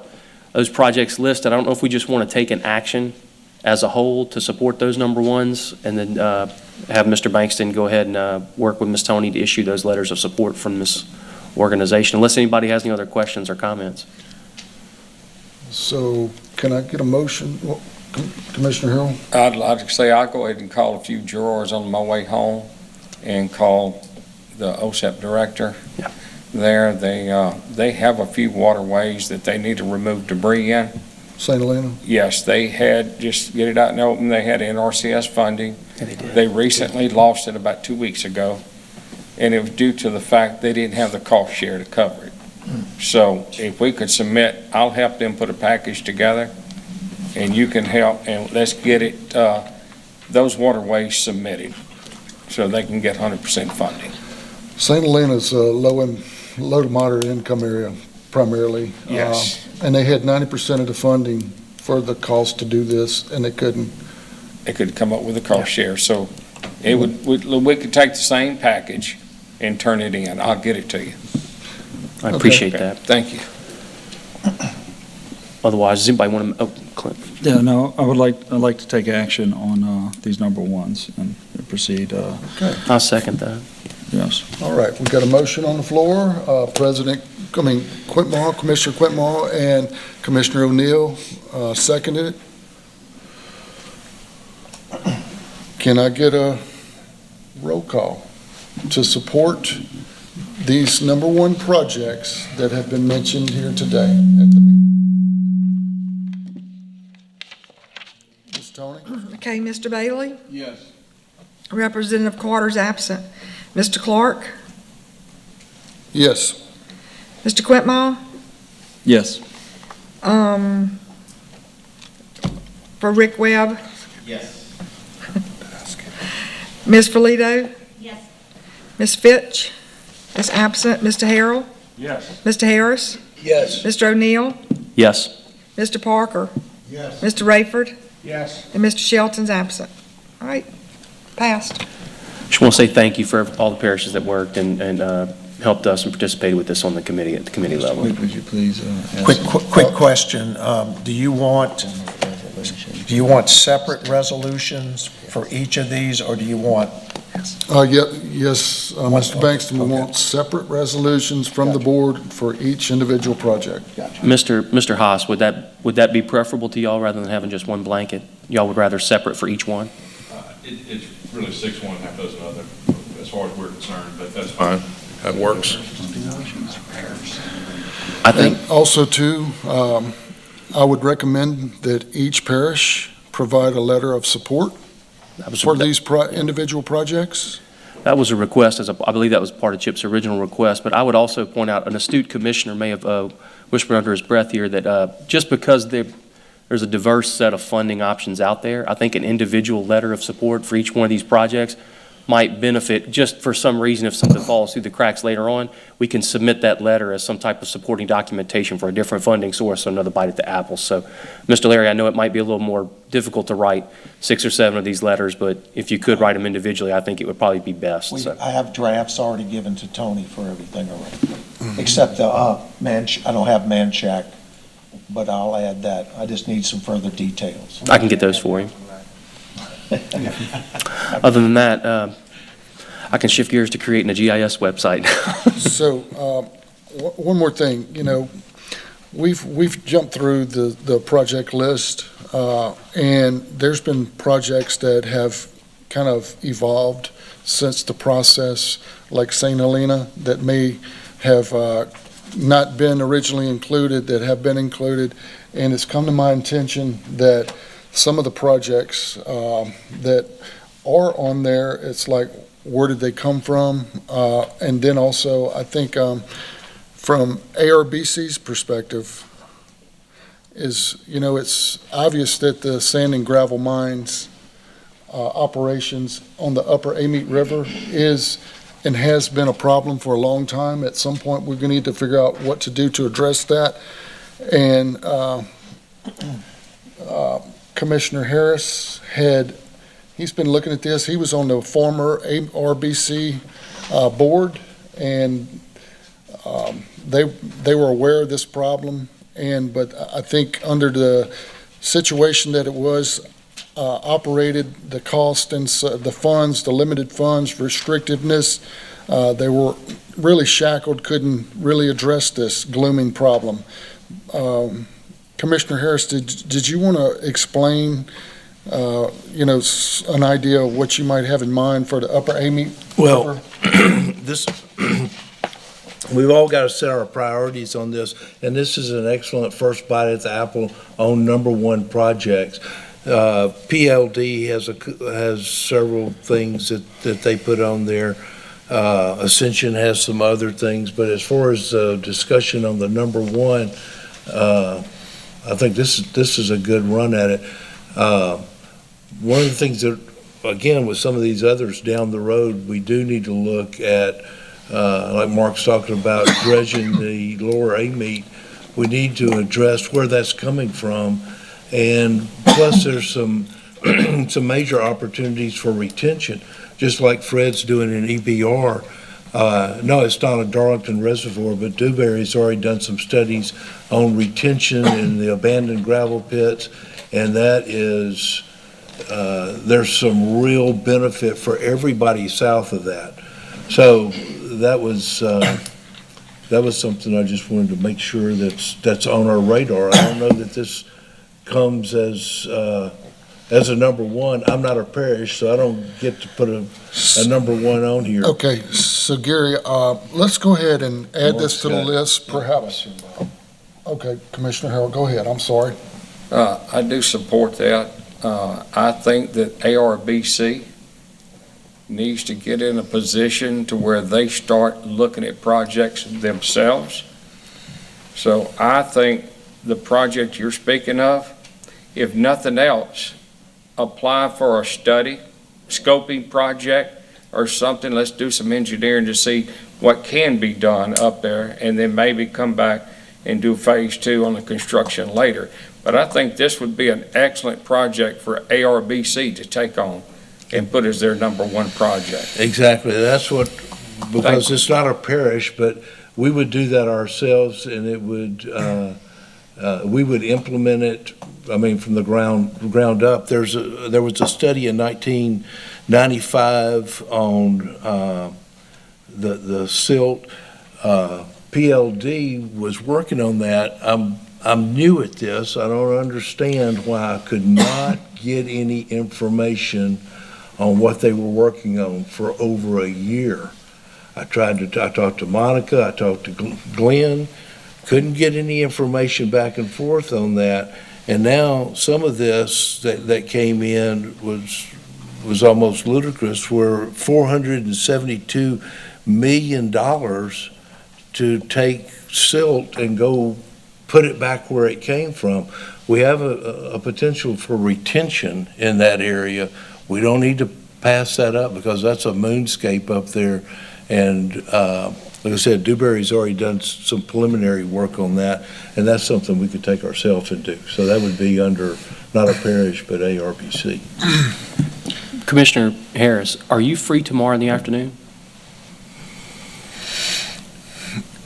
those projects listed, I don't know if we just want to take an action as a whole to support those number ones, and then have Mr. Bankston go ahead and work with Ms. Tony to issue those letters of support from this organization, unless anybody has any other questions or comments. So can I get a motion? Well, Commissioner Harrell? I'd like to say I'll go ahead and call a few jurors on my way home and call the OSEP director there. They have a few waterways that they need to remove debris in. St. Helena? Yes, they had, just get it out in the open, they had NRCS funding. They recently lost it about 2 weeks ago, and it was due to the fact they didn't have the cost share to cover it. So if we could submit, I'll help them put a package together, and you can help, and let's get it, those waterways submitted, so they can get 100% funding. St. Helena's a low to moderate income area primarily. Yes. And they had 90% of the funding for the cost to do this, and they couldn't. They could come up with a cost share, so it we could take the same package and turn it in. I'll get it to you. I appreciate that. Thank you. Otherwise, does anybody want to, Clint? Yeah, no, I'd like to take action on these number ones and proceed. Okay. I'll second that. Yes. All right, we've got a motion on the floor. Commissioner Quintmall and Commissioner O'Neill seconded it. Can I get a roll call to support these number one projects that have been mentioned here today at the meeting? Ms. Tony? Okay, Mr. Bailey? Yes. Representative Carter's absent. Mr. Clark? Yes. Mr. Quintmall? Yes. For Rick Webb? Yes. Ms. Polito? Yes. Ms. Fitch is absent. Mr. Harrell? Yes. Mr. Harris? Yes. Mr. O'Neill? Yes. Mr. Parker? Yes. Mr. Rayford? Yes. And Mr. Shelton's absent. All right, passed. Just want to say thank you for all the parishes that worked and helped us and participated with this on the committee, at the committee level. Would you please ask? Quick question. Do you want separate resolutions for each of these, or do you want Yes, Mr. Bankston, we want separate resolutions from the board for each individual project. Mr. Haas, would that be preferable to y'all rather than having just one blanket? Y'all would rather separate for each one? It's really 6 one, half dozen other, as far as we're concerned, but that's fine. That works. I think, And also too, I would recommend that each parish provide a letter of support for these individual projects. that was a request, I believe that was part of Chip's original request, but I would also point out, an astute commissioner may have whispered under his breath here that just because there's a diverse set of funding options out there, I think an individual letter of support for each one of these projects might benefit. Just for some reason, if something falls through the cracks later on, we can submit that letter as some type of supporting documentation for a different funding source, so another bite at the apple. So, Mr. Larry, I know it might be a little more difficult to write 6 or 7 of these letters, but if you could write them individually, I think it would probably be best. So. I have drafts already given to Tony for everything already, except the I don't have Man Shack, but I'll add that. I just need some further details. I can get those for you. Other than that, I can shift gears to creating a GIS website. So, one more thing, we've jumped through the project list, and there's been projects that have kind of evolved since the process, like St. Helena, that may have not been originally included, that have been included, and it's come to my attention that some of the projects that are on there, it's like, where did they come from? And then also, I think from ARBC's perspective, is, it's obvious that the sand and gravel mines operations on the upper Amite River is and has been a problem for a long time. At some point, we're going to need to figure out what to do to address that. And Commissioner Harris he's been looking at this. He was on the former RBC board, and they were aware of this problem. But I think under the situation that it was operated, the cost and the funds, the limited funds, restrictiveness, they were really shackled, couldn't really address this glooming problem. Commissioner Harris, did you want to explain an idea of what you might have in mind for the upper Amite River? We've all got to set our priorities on this, and this is an excellent first bite at the apple on number one projects. PLD has several things that they put on there. Ascension has some other things, but as far as discussion on the number one, I think this is a good run at it. One of the things that, again, with some of these others down the road, we do need to look at, like Mark's talking about, dredging the lower Amite. We need to address where that's coming from. And plus, there's some major opportunities for retention, just like Fred's doing in EBR. No, it's not a Darlington Reservoir, but Dewberry's already done some studies on retention in the abandoned gravel pits, and that is, there's some real benefit for everybody south of that. So that was something I just wanted to make sure that's on our radar. I don't know that this comes as a number one. I'm not a parish, so I don't get to put a number one on here. Okay, so Gary, let's go ahead and add this to the list, perhaps. Okay, Commissioner Harrell, go ahead. I'm sorry. I do support that. I think that ARBC needs to get in a position to where they start looking at projects themselves. So I think the project you're speaking of, if nothing else, apply for a study, scoping project or something. Let's do some engineering to see what can be done up there, and then maybe come back and do phase 2 on the construction later. But I think this would be an excellent project for ARBC to take on and put as their number one project. Exactly. That's what, because it's not a parish, but we would do that ourselves, and it would We would implement it, I mean, from the ground up. There was a study in 1995 on the silt. PLD was working on that. I'm new at this. I don't understand why I could not get any information on what they were working on for over a year. I talked to Monica, I talked to Glenn, couldn't get any information back and forth on that. And now some of this that came in was almost ludicrous, where $472 million to take silt and go put it back where it came from. We have a potential for retention in that area. We don't need to pass that up because that's a moonscape up there. And like I said, Dewberry's already done some preliminary work on that, and that's something we could take ourselves and do. So that would be under not a parish, but ARBC. Commissioner Harris, are you free tomorrow in the afternoon?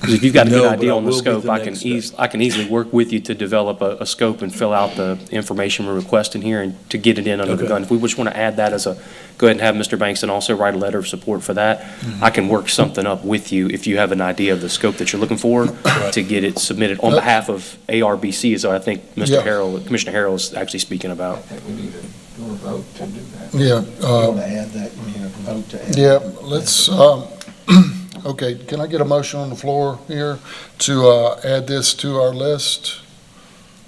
Because if you've got a good idea on the scope, I can easily work with you to develop a scope and fill out the information we're requesting here and to get it in under the gun. If we just want to add that go ahead and have Mr. Bankston also write a letter of support for that. I can work something up with you if you have an idea of the scope that you're looking for to get it submitted on behalf of ARBC, as I think Commissioner Harrell is actually speaking about. I think we need to do a vote to do that. Yeah. Want to add that, you need a vote to add. Yeah, let's, okay, can I get a motion on the floor here to add this to our list?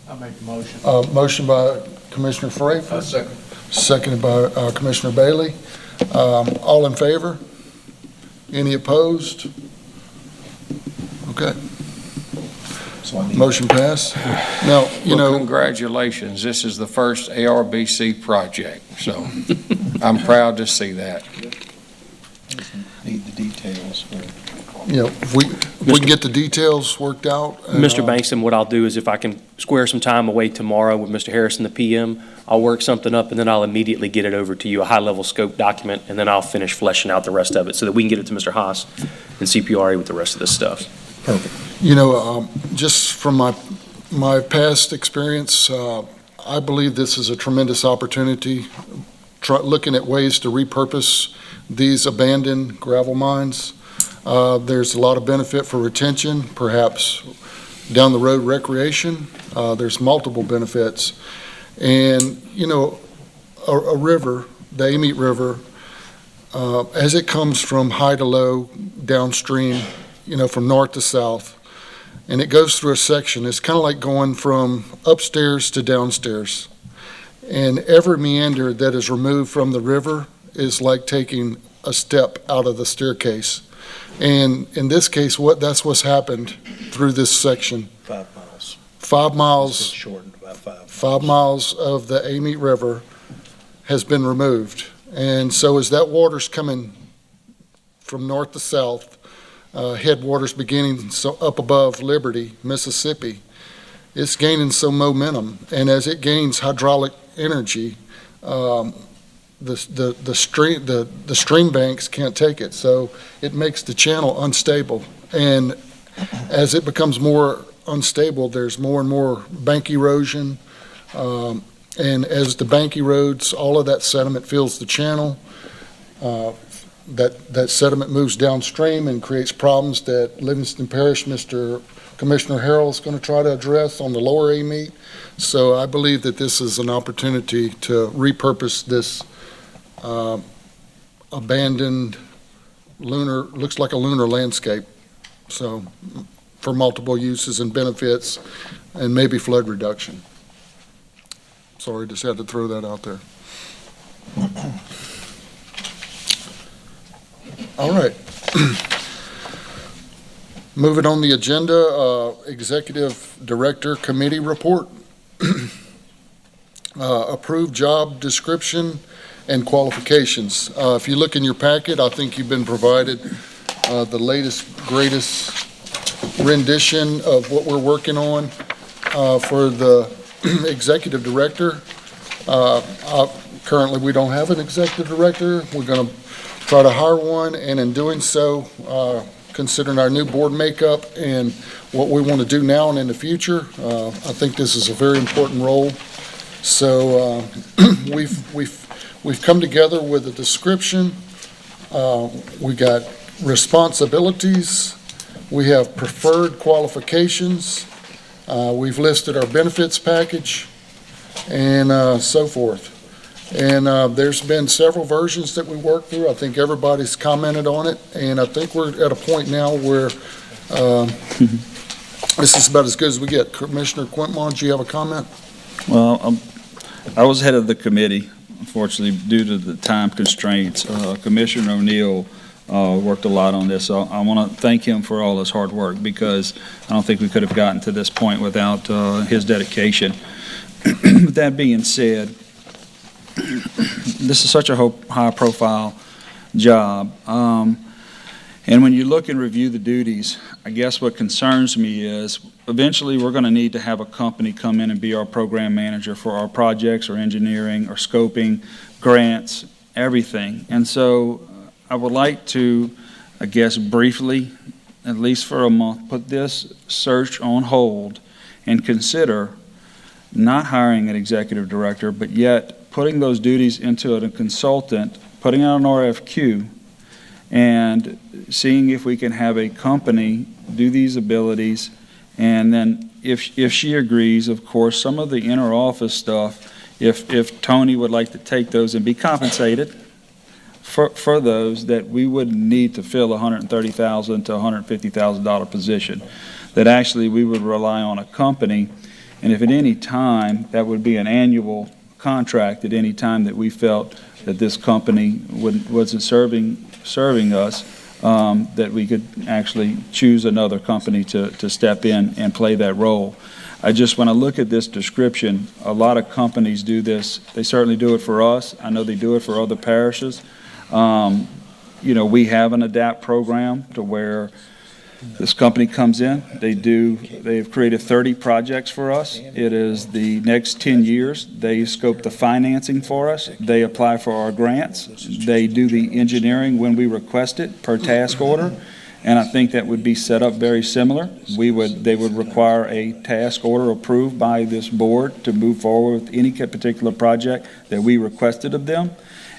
I make the motion. Motion by Commissioner Frafer. Second. Seconded by Commissioner Bailey. All in favor? Any opposed? Okay, So I need motion passed. Now, you Well, know, congratulations. This is the first ARBC project, so I'm proud to see that. need the details for. you know, if we can get the details worked out. Mr. Bankston, what I'll do is if I can square some time away tomorrow with Mr. Harris in the PM, I'll work something up and then I'll immediately get it over to you, a high-level scope document, and then I'll finish fleshing out the rest of it so that we can get it to Mr. Haas and CPRA with the rest of this stuff. Perfect. You know, just from my past experience, I believe this is a tremendous opportunity, looking at ways to repurpose these abandoned gravel mines. There's a lot of benefit for retention, perhaps down the road recreation. There's multiple benefits. And, you know, a river, the Amite River, as it comes from high to low downstream, you know, from north to south, and it goes through a section, it's kind of like going from upstairs to downstairs. And every meander that is removed from the river is like taking a step out of the staircase. And in this case, that's what's happened through this section. 5 miles. 5 miles. It's shortened about 5 5 miles of the Amite River has been removed. And so as that water's coming from north to south, headwaters beginning up above Liberty, Mississippi, it's gaining some momentum. And as it gains hydraulic energy, the stream banks can't take it. So it makes the channel unstable. And as it becomes more unstable, there's more and more bank erosion. And as the bank erodes, all of that sediment fills the channel. That sediment moves downstream and creates problems that Livingston Parish, Commissioner Harrell is going to try to address on the lower Amite. So I believe that this is an opportunity to repurpose this abandoned looks like a lunar landscape. So for multiple uses and benefits and maybe flood reduction. Sorry, just had to throw that out there. All right. Moving on the agenda, Executive Director Committee Report. Approved job description and qualifications. If you look in your packet, I think you've been provided the latest, greatest rendition of what we're working on for the Executive Director. Currently, we don't have an Executive Director. We're going to try to hire one, and in doing so, considering our new board makeup and what we want to do now and in the future. I think this is a very important role. So we've come together with a description. We got responsibilities. We have preferred qualifications. We've listed our benefits package and so forth. And there's been several versions that we worked through. I think everybody's commented on it, and I think we're at a point now where this is about as good as we get. Commissioner Quintmont, do you have a comment? Well, I was head of the committee, unfortunately, due to the time constraints. Commissioner O'Neill worked a lot on this, so I want to thank him for all his hard work, because I don't think we could have gotten to this point without his dedication. With that being said, this is such a high-profile job. And when you look and review the duties, I guess what concerns me is eventually we're going to need to have a company come in and be our program manager for our projects or engineering or scoping, grants, everything. And so I would like to, I guess, briefly, at least for a month, put this search on hold and consider not hiring an executive director, but yet putting those duties into a consultant, putting out an RFQ, and seeing if we can have a company do these abilities. And then if she agrees, of course, some of the inner office stuff, if Tony would like to take those and be compensated for those, that we wouldn't need to fill a $130,000 to $150,000 position, that actually we would rely on a company. And if at any time, that would be an annual contract, at any time that we felt that this company wasn't serving us, that we could actually choose another company to step in and play that role. I just, when I look at this description, a lot of companies do this. They certainly do it for us. I know they do it for other parishes. We have an ADAPT program to where this company comes in, they've created 30 projects for us. It is the next 10 years. They scope the financing for us. They apply for our grants. They do the engineering when we request it per task order. And I think that would be set up very similar. They would require a task order approved by this board to move forward with any particular project that we requested of them.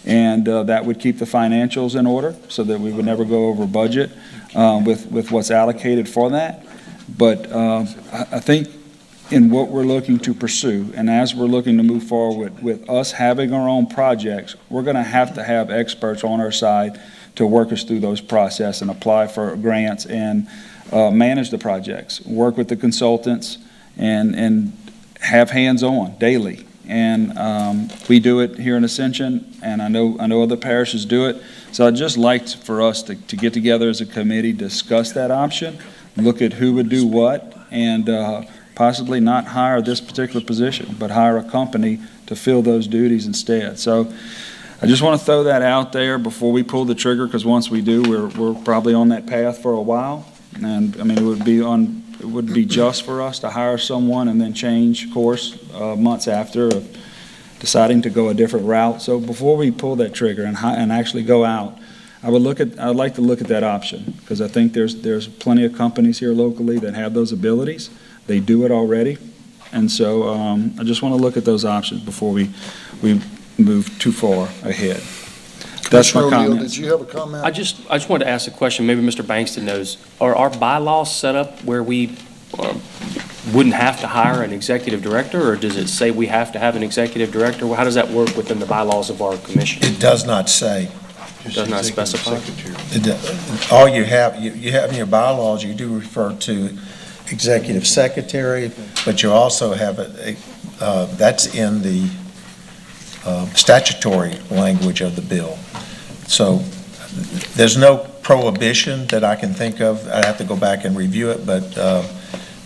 And that would keep the financials in order so that we would never go over budget with what's allocated for that. But I think in what we're looking to pursue, and as we're looking to move forward with us having our own projects, we're going to have experts on our side to work us through those process and apply for grants and manage the projects, work with the consultants, and have hands-on daily. And we do it here in Ascension, and I know other parishes do it. So I'd just like for us to get together as a committee, discuss that option, look at who would do what, and possibly not hire this particular position, but hire a company to fill those duties instead. So I just want to throw that out there before we pull the trigger, because once we do, we're probably on that path for a while. And I mean, it would be just for us to hire someone and then change course months after of deciding to go a different route. So before we pull that trigger and actually go out, I'd like to look at that option, because I think there's plenty of companies here locally that have those abilities. They do it already. And so I just want to look at those options before we move too far ahead. That's my comment. Did you have a comment? I just wanted to ask a question, maybe Mr. Bankston knows. Are our bylaws set up where we wouldn't have to hire an executive director, or does it say we have to have an executive director? How does that work within the bylaws of our commission? It does not say. It does not specify? All you have in your bylaws, you do refer to executive secretary, but you also have that's in the statutory language of the bill. So there's no prohibition that I can think of. I'd have to go back and review it, but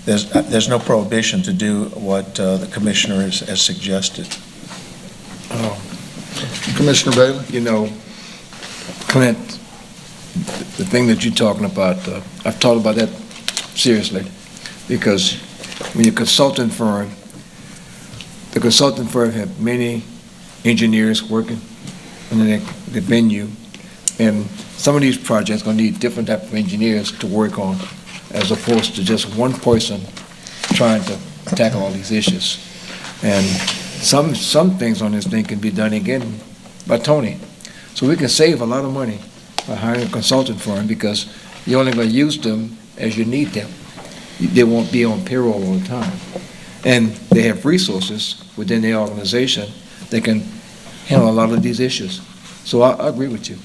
there's no prohibition to do what the commissioner has suggested. Commissioner Bailey? Clint, the thing that you're talking about, I've thought about that seriously, because when you're a consultant firm, the consultant firm have many engineers working in the venue, And some of these projects gonna need different type of engineers to work on, as opposed to just one person trying to tackle all these issues. And some things on this thing can be done again by Tony. So we can save a lot of money by hiring a consultant firm, because you're only gonna use them as you need them. They won't be on payroll all the time. And they have resources within the organization that can handle a lot of these issues. So I agree with you.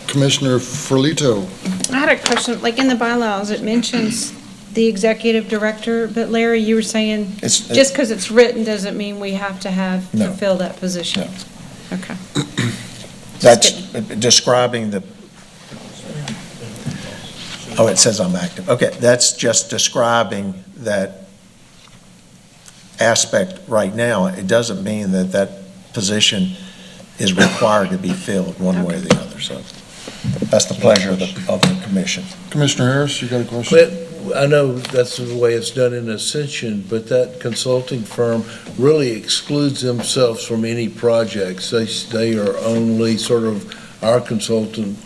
Commissioner Ferlito. I had a question, like in the bylaws, it mentions the executive director, but Larry, you were saying, just because it's written doesn't mean we have to have to fill that position? No. Okay. That's describing the, oh, it says I'm active. Okay, that's just describing that aspect right now. It doesn't mean that that position is required to be filled one way or the other, so that's the pleasure of the commission. Commissioner Harris, you got a question? I know that's the way it's done in Ascension, but that consulting firm really excludes themselves from any projects. They are only sort of our consultant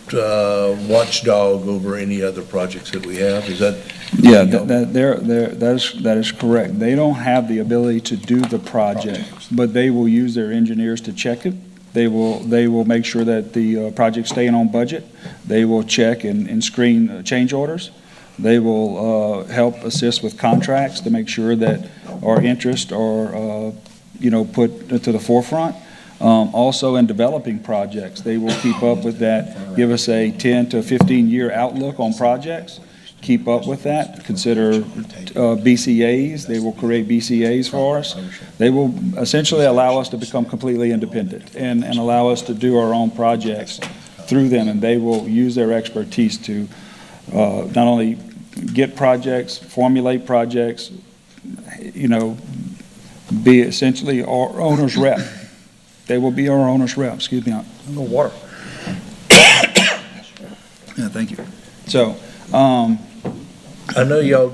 watchdog over any other projects that we have. Is that? Yeah, that is correct. They don't have the ability to do the project, but they will use their engineers to check it. They will make sure that the project's staying on budget. They will check and screen change orders. They will help assist with contracts to make sure that our interests are, put to the forefront. Also in developing projects, they will keep up with that, give us a 10 to 15-year outlook on projects, keep up with that, consider BCAs. They will create BCAs for us. They will essentially allow us to become completely independent and allow us to do our own projects through them, and they will use their expertise to not only get projects, formulate projects, be essentially our owner's rep. They will be our owner's rep. Excuse me, no water. Yeah, thank you. So, I know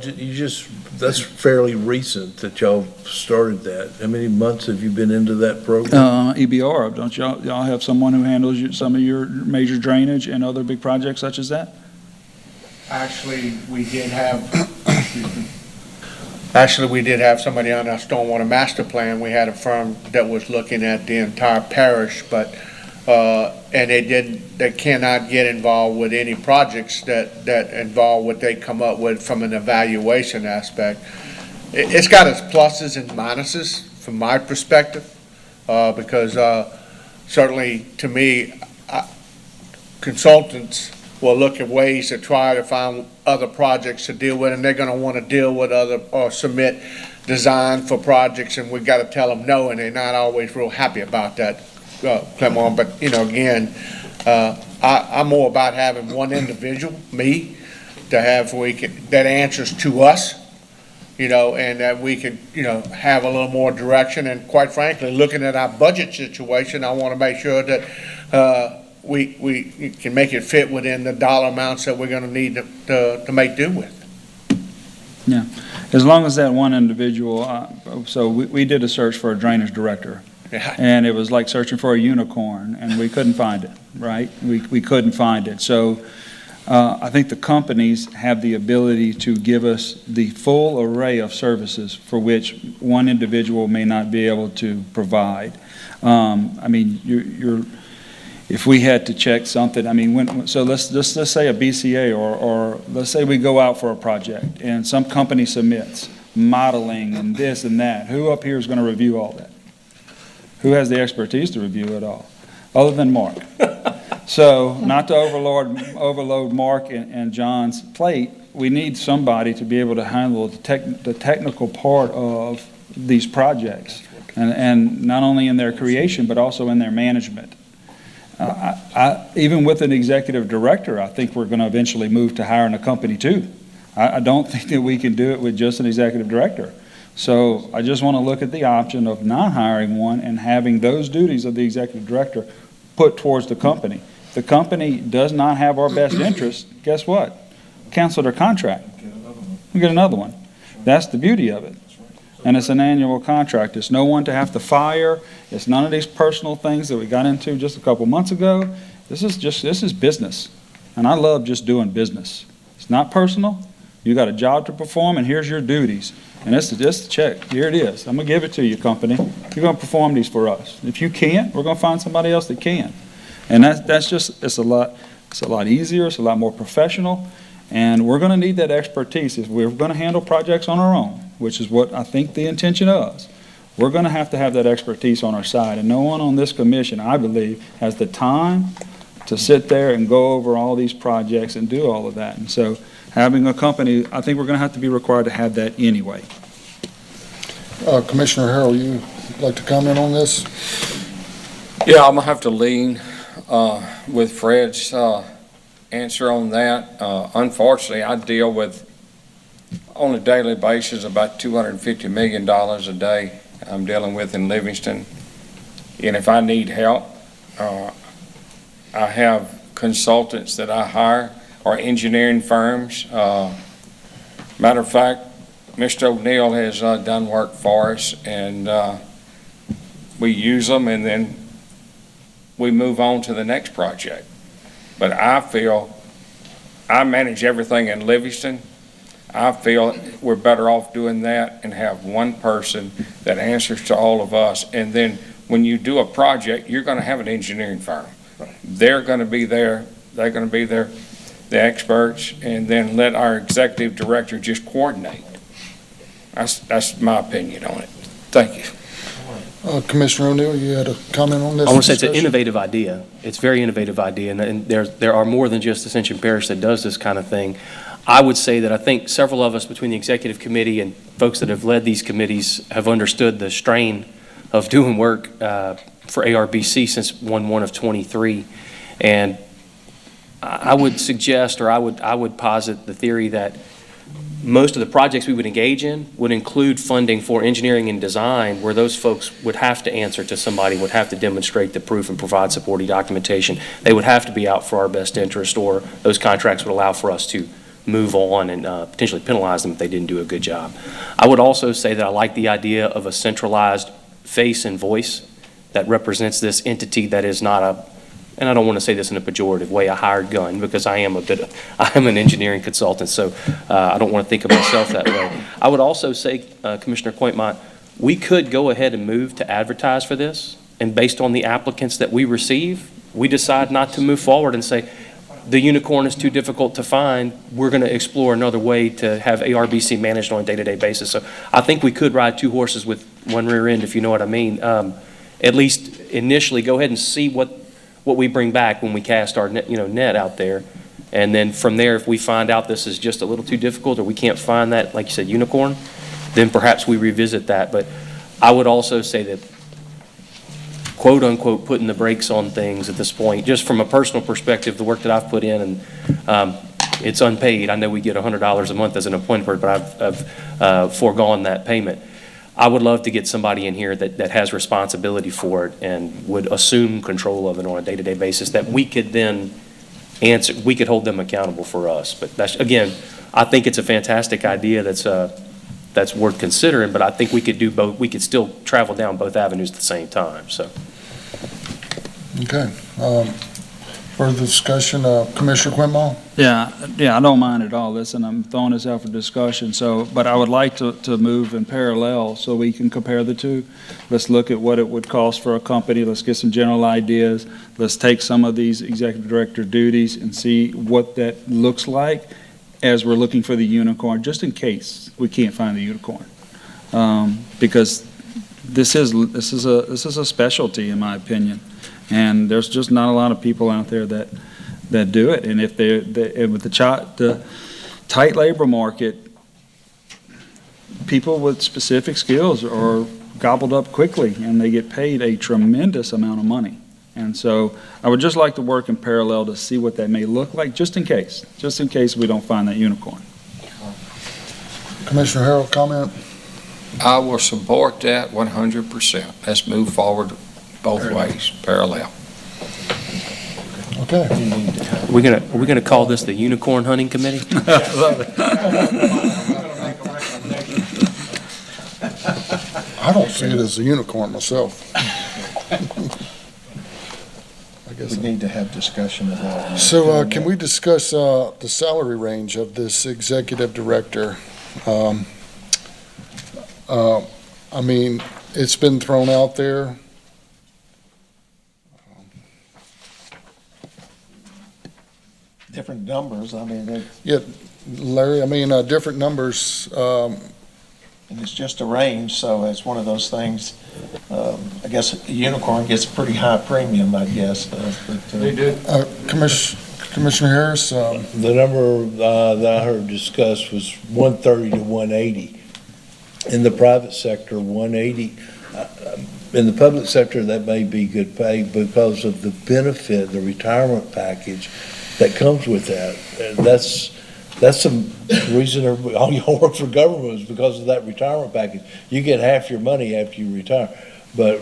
that's fairly recent that y'all started that. How many months have you been into that program? EBR, don't y'all have someone who handles some of your major drainage and other big projects such as that? Actually, we did have somebody on our stormwater master plan. We had a firm that was looking at the entire parish, but, and they cannot get involved with any projects that involve what they come up with from an evaluation aspect. It's got its pluses and minuses from my perspective, because certainly to me, consultants will look at ways to try to find other projects to deal with, and they're going to want to deal with other or submit design for projects, and we've got to tell them no, and they're not always real happy about that, Clement. But again, I'm more about having one individual, me, to have that answers to us, and that we can have a little more direction. And quite frankly, looking at our budget situation, I want to make sure that we can make it fit within the dollar amounts that we're going to need to make do with. Yeah, as long as that one individual, so we did a search for a drainage director. Yeah. And it was like searching for a unicorn, and we couldn't find it, right? We couldn't find it. So I think the companies have the ability to give us the full array of services for which one individual may not be able to provide. If we had to check something, so let's say a BCA or let's say we go out for a project and some company submits modeling and this and that. Who up here is going to review all that? Who has the expertise to review it all, other than Mark? So not to overload Mark and John's plate, we need somebody to be able to handle the technical part of these projects, and not only in their creation, but also in their management. Even with an executive director, I think we're going to eventually move to hiring a company too. I don't think that we can do it with just an executive director. So I just want to look at the option of not hiring one and having those duties of the executive director put towards the company. If the company does not have our best interest, guess what? Cancel their contract. We get another one. That's the beauty of it. and it's an annual contract. It's no one to have to fire. It's none of these personal things that we got into just a couple months ago. This is business, and I love just doing business. It's not personal. You got a job to perform, and here's your duties. And this is just the check. Here it is. I'm gonna give it to you, company. You're gonna perform these for us. If you can't, we're gonna find somebody else that can. And that's just, it's a lot easier, it's a lot more professional, and we're gonna need that expertise. If we're gonna handle projects on our own, which is what I think the intention is, we're gonna have to have that expertise on our side. And no one on this commission, I believe, has the time to sit there and go over all these projects and do all of that. And so having a company, I think we're gonna have to be required to have that anyway. Commissioner Harrell, you like to comment on this? Yeah, I'm gonna have to lean with Fred's answer on that. Unfortunately, I deal with, on a daily basis, about $250 million a day I'm dealing with in Livingston. And if I need help, I have consultants that I hire, or engineering firms. Matter of fact, Mr. O'Neill has done work for us, and we use them, and then we move on to the next project. But I feel, I manage everything in Livingston. I feel we're better off doing that and have one person that answers to all of us. And then when you do a project, you're gonna have an engineering firm. They're gonna be there, they're gonna be there, the experts, and then let our executive director just coordinate. That's my opinion on it. Thank you. Commissioner O'Neill, you had a comment on this? I want to say it's an innovative idea. It's a very innovative idea, and there are more than just Ascension Parish that does this kind of thing. I would say that I think several of us between the executive committee and folks that have led these committees have understood the strain of doing work for ARBC since 1/1 of 23. And I would suggest, or I would posit the theory that most of the projects we would engage in would include funding for engineering and design, where those folks would have to answer to somebody, would have to demonstrate the proof and provide supporting documentation. They would have to be out for our best interest, or those contracts would allow for us to move on and potentially penalize them if they didn't do a good job. I would also say that I like the idea of a centralized face and voice that represents this entity that is not a, and I don't want to say this in a pejorative way, a hired gun, because I am an engineering consultant, so I don't want to think of myself that way. I would also say, Commissioner Pointmont, we could go ahead and move to advertise for this, and based on the applicants that we receive, we decide not to move forward and say, the unicorn is too difficult to find, we're going to explore another way to have ARBC managed on a day-to-day basis. So I think we could ride two horses with one rear end, if you know what I mean. At least initially, go ahead and see what we bring back when we cast our net out there. And then from there, if we find out this is just a little too difficult, or we can't find that, like you said, unicorn, then perhaps we revisit that. But I would also say that, quote unquote, putting the brakes on things at this point, just from a personal perspective, the work that I've put in, and it's unpaid. I know we get $100 a month as an appointment, but I've foregone that payment. I would love to get somebody in here that has responsibility for it and would assume control of it on a day-to-day basis, that we could then answer, we could hold them accountable for us. But that's, again, I think it's a fantastic idea that's worth considering, but I think we could do both. We could still travel down both avenues at the same time, so. Okay. Further discussion, Commissioner Quinball? Yeah, I don't mind at all. Listen, I'm throwing this out for discussion, but I would like to move in parallel so we can compare the two. Let's look at what it would cost for a company. Let's get some general ideas. Let's take some of these executive director duties and see what that looks like as we're looking for the unicorn, just in case we can't find the unicorn. Because this is a specialty, in my opinion. And there's just not a lot of people out there that do it. And if with the tight labor market, people with specific skills are gobbled up quickly, and they get paid a tremendous amount of money. And so I would just like to work in parallel to see what that may look like, just in case we don't find that unicorn. Commissioner Harrell, comment? I will support that 100%. Let's move forward both ways, parallel. Okay. Are we gonna call this the Unicorn Hunting Committee? All I don't see it as a unicorn myself. I guess. We need to have discussion about. So, can we discuss, the salary range of this executive director? I mean, it's been thrown out there. Different numbers, I mean, Yeah, Larry, I mean, different numbers, and it's just a range, so it's one of those things, I guess a unicorn gets a pretty high premium, I guess. They do. Commissioner Harris, The number that I heard discussed was 130 to 180. In the private sector, 180. In the public sector, that may be good pay because of the benefit, the retirement package that comes with that. And that's some reason all y'all work for government is because of that retirement package. You get half your money after you retire. But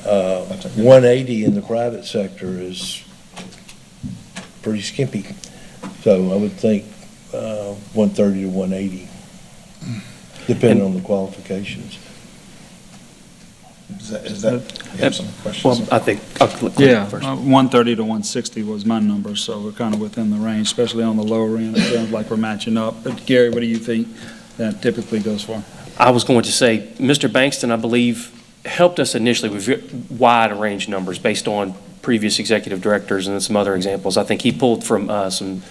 180 in the private sector is pretty skimpy. So I would think 130 to 180, depending on the qualifications. Is that, you have some questions? Well, I think, Yeah, first. 130 to 160 was my number, so we're kind of within the range, especially on the lower end. It sounds like we're matching up. But Gary, what do you think that typically goes for? I was going to say, Mr. Bankston, I believe, helped us initially with wide range numbers based on previous executive directors and some other examples. I think he pulled from some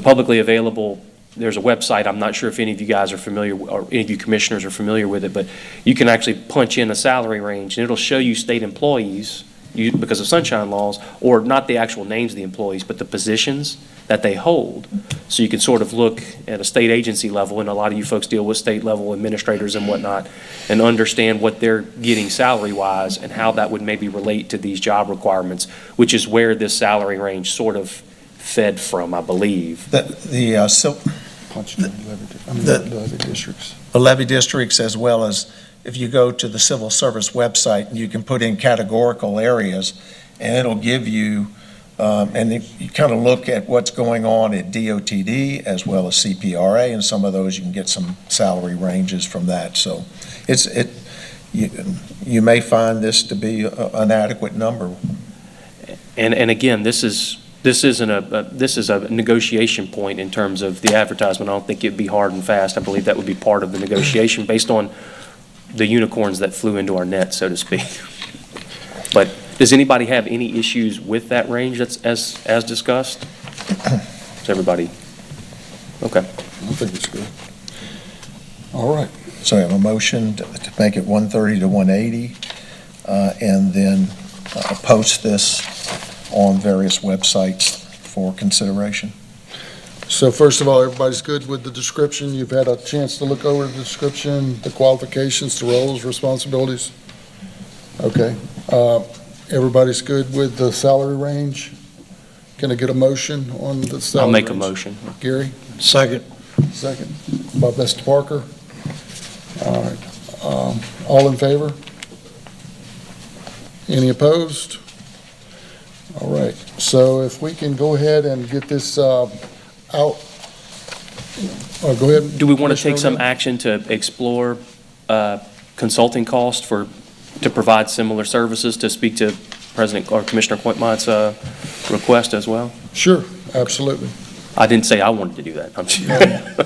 publicly available. There's a website, I'm not sure if any of you guys are familiar, or any of you commissioners are familiar with it, but you can actually punch in a salary range, and it'll show you state employees, because of sunshine laws, or not the actual names of the employees, but the positions that they hold. So you can sort of look at a state agency level, and a lot of you folks deal with state level administrators and whatnot, and understand what they're getting salary-wise and how that would maybe relate to these job requirements, which is where this salary range sort of fed from, I believe. levy districts. The levy districts, as well as if you go to the civil service website, you can put in categorical areas, and it'll give you, and you kind of look at what's going on at DOTD as well as CPRA, and some of those you can get some salary ranges from that. So you may find this to be an adequate number. And again, this is a negotiation point in terms of the advertisement. I don't think it'd be hard and fast. I believe that would be part of the negotiation based on the unicorns that flew into our net, so to speak. But does anybody have any issues with that range that's as discussed? Is everybody? Okay. I think it's good. All right. So I have a motion to make it 130 to 180, and then post this on various websites for consideration. So first of all, everybody's good with the description? You've had a chance to look over the description, the qualifications, the roles, responsibilities? Okay. Everybody's good with the salary range? Can I get a motion on the salary I'll make range? a motion. Gary? Second. Second. By Mr. Parker. All right. All in favor? Any opposed? All right. So if we can go ahead and get this out. Go ahead. Do we want to take some action to explore consulting costs to provide similar services, to speak to President or Commissioner Pointmotte's request as well? Sure, absolutely. I didn't say I wanted to do that.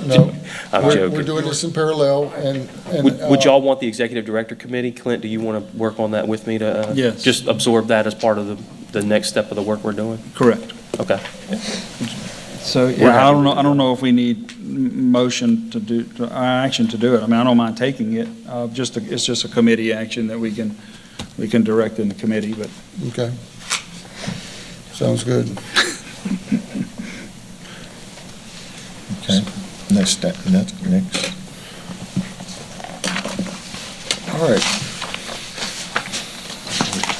No, I'm joking. we're doing this in parallel, and Would y'all want the Executive Director Committee? Clint, do you want to work on that with me to Yes. just absorb that as part of the next step of the work we're doing? Correct. Okay. So, yeah, I don't know if we need motion to do, action to do it. I mean, I don't mind taking it. It's just a committee action that we can direct in the committee, but. Okay. Sounds good. Okay, next. All right.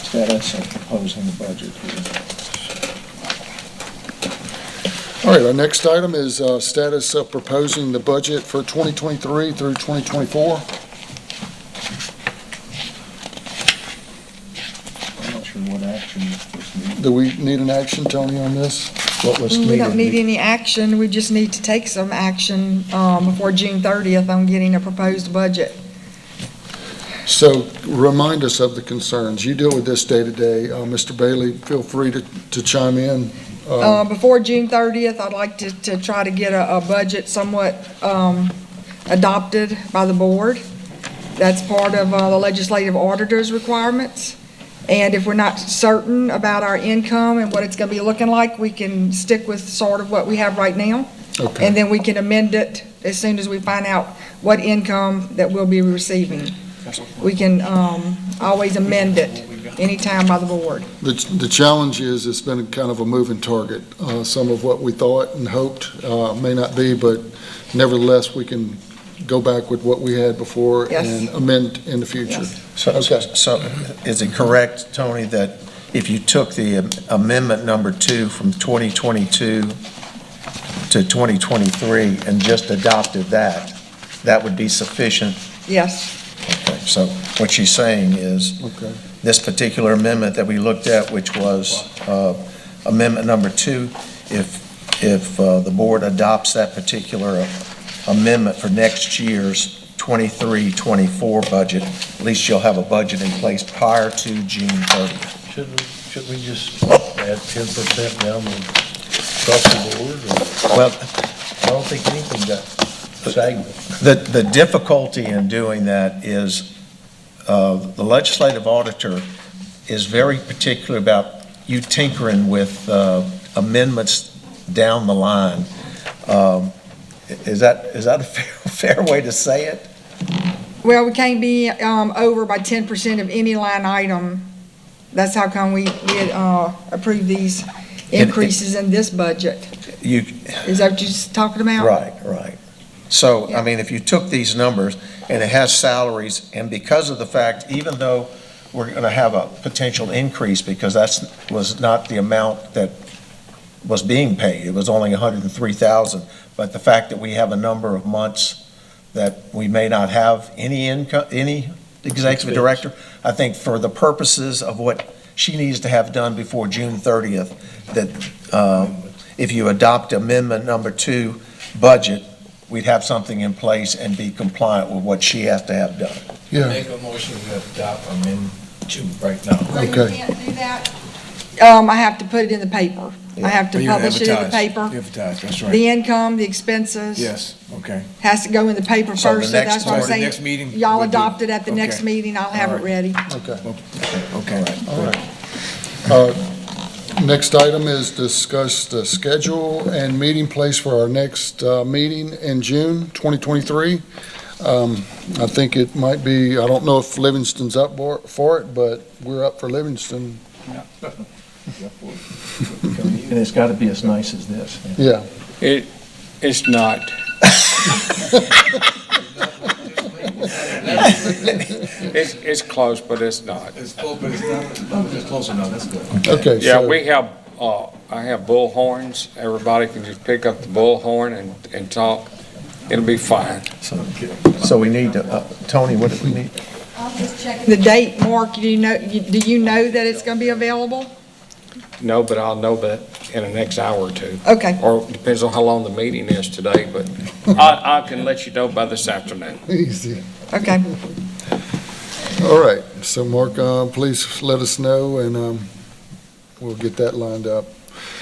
Status of proposing the budget here. All right, our next item is status of proposing the budget for 2023 through 2024. I'm not sure what action was needed. Do we need an action, Tony, on this? What was We don't needed? need any action, we just need to take some action before June 30th on getting a proposed budget. So remind us of the concerns. You deal with this day to day. Mr. Bailey, feel free to chime in. Before June 30th, I'd like to try to get a budget somewhat adopted by the board. That's part of the legislative auditor's requirements. And if we're not certain about our income and what it's going to be looking like, we can stick with sort of what we have right now. Okay. And then we can amend it as soon as we find out what income that we'll be receiving. We can always amend it anytime by the board. The challenge is it's been kind of a moving target. Some of what we thought and hoped may not be, but nevertheless, we can go back with what we had before Yes. and amend in the future. So is it correct, Tony, that if you took the amendment number 2 from 2022 to 2023 and just adopted that, that would be sufficient? Yes. Okay, so what she's saying is, Okay. this particular amendment that we looked at, which was amendment number 2, if the board adopts that particular amendment for next year's 23-24 budget, at least you'll have a budget in place prior to June 30th. Should we just add 10% down across the board? Or? Well, I don't think anything got stagnant. the difficulty in doing that is the legislative auditor is very particular about you tinkering with amendments down the line. Is that a fair way to say it? Well, we can't be over by 10% of any line item. That's how come we approve these increases in this budget. Is that what you're talking about? Right. So, I mean, if you took these numbers and it has salaries, and because of the fact, even though we're going to have a potential increase because was not the amount that was being paid, it was only $103,000, but the fact that we have a number of months that we may not have any income, any executive director, I think for the purposes of what she needs to have done before June 30th, that if you adopt amendment number 2 budget, we'd have something in place and be compliant with what she has to have done. Yeah. Make a motion to adopt amendment 2 right now. Okay. You can't do that. I have to put it in the paper. I have to publish it in the paper. Advertise, that's right. The income, the expenses. Yes, okay. Has to go in the paper So the first, so next- that's what I'm so the saying. next meeting, Y'all we'll do- adopt it at the next okay. meeting, I'll have All it right. ready. Okay. All right. Next item is discuss the schedule and meeting place for our next meeting in June 2023. I think it might be, I don't know if Livingston's up for it, but we're up for Livingston. And it's got to be as nice as this. Yeah. It's not. It's close, but it's not. It's close, but it's not, it's close enough, that's good. Okay. Yeah, so- we have, I have bullhorns. Everybody can just pick up the bullhorn and talk. It'll be fine. So we need to, Tony, what do we need? I'm just checking the date, Mark, do you know that it's gonna be available? No, but I'll know that in the next hour or two. Okay. Or depends on how long the meeting is today, but I can let you know by this afternoon. Easy. Okay. All right. So Mark, please let us know and we'll get that lined up.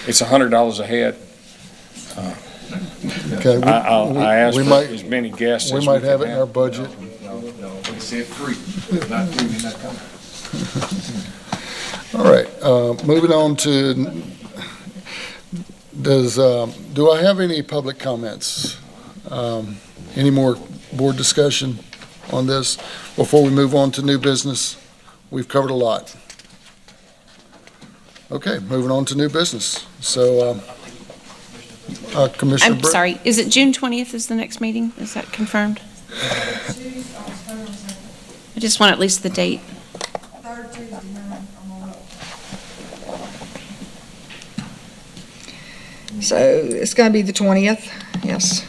It's $100 a head. Okay. I asked we for might- as many guests We as might we have can it in our budget. No, we said free, not free, we're not coming. All right, moving on to, do I have any public comments? Any more board discussion on this before we move on to new business? We've covered a lot. Okay, moving on to new business. So, Commissioner I'm Brett? sorry, is it June 20th is the next meeting? Is that confirmed? I just want at least the date. Third Tuesday, So it's gonna be the 20th, yes,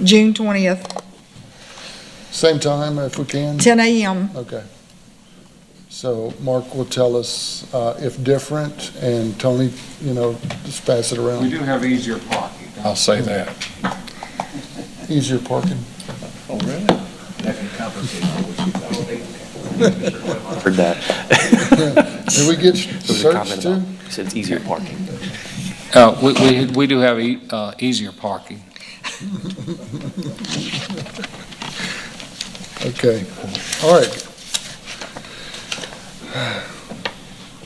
June 20th, Same time if we can? 10 a.m. Okay. So Mark will tell us if different, and Tony, just pass it We around. do have easier parking. I'll say that. Easier parking. Oh, really? That can compensate for what you thought. Heard that. Did we get There was a searched comment too? about, he said it's easier parking. We do have easier parking. Okay, all right.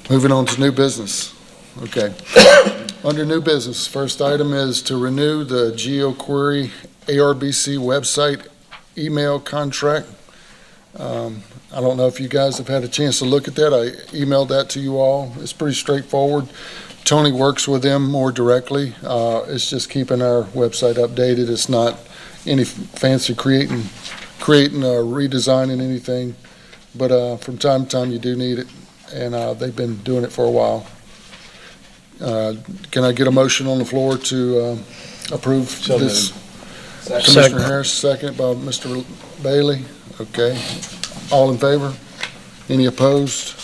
Moving on to new business. Okay. Under new business, first item is to renew the GeoQuery ARBC website email contract. I don't know if you guys have had a chance to look at that. I emailed that to you all. It's pretty straightforward. Tony works with them more directly. It's just keeping our website updated. It's not any fancy creating or redesigning anything. But from time to time, you do need it, and they've been doing it for a while. Can I get a motion on the floor to approve this? Commissioner Harris, second by Mr. Bailey. Okay. All in favor? Any opposed?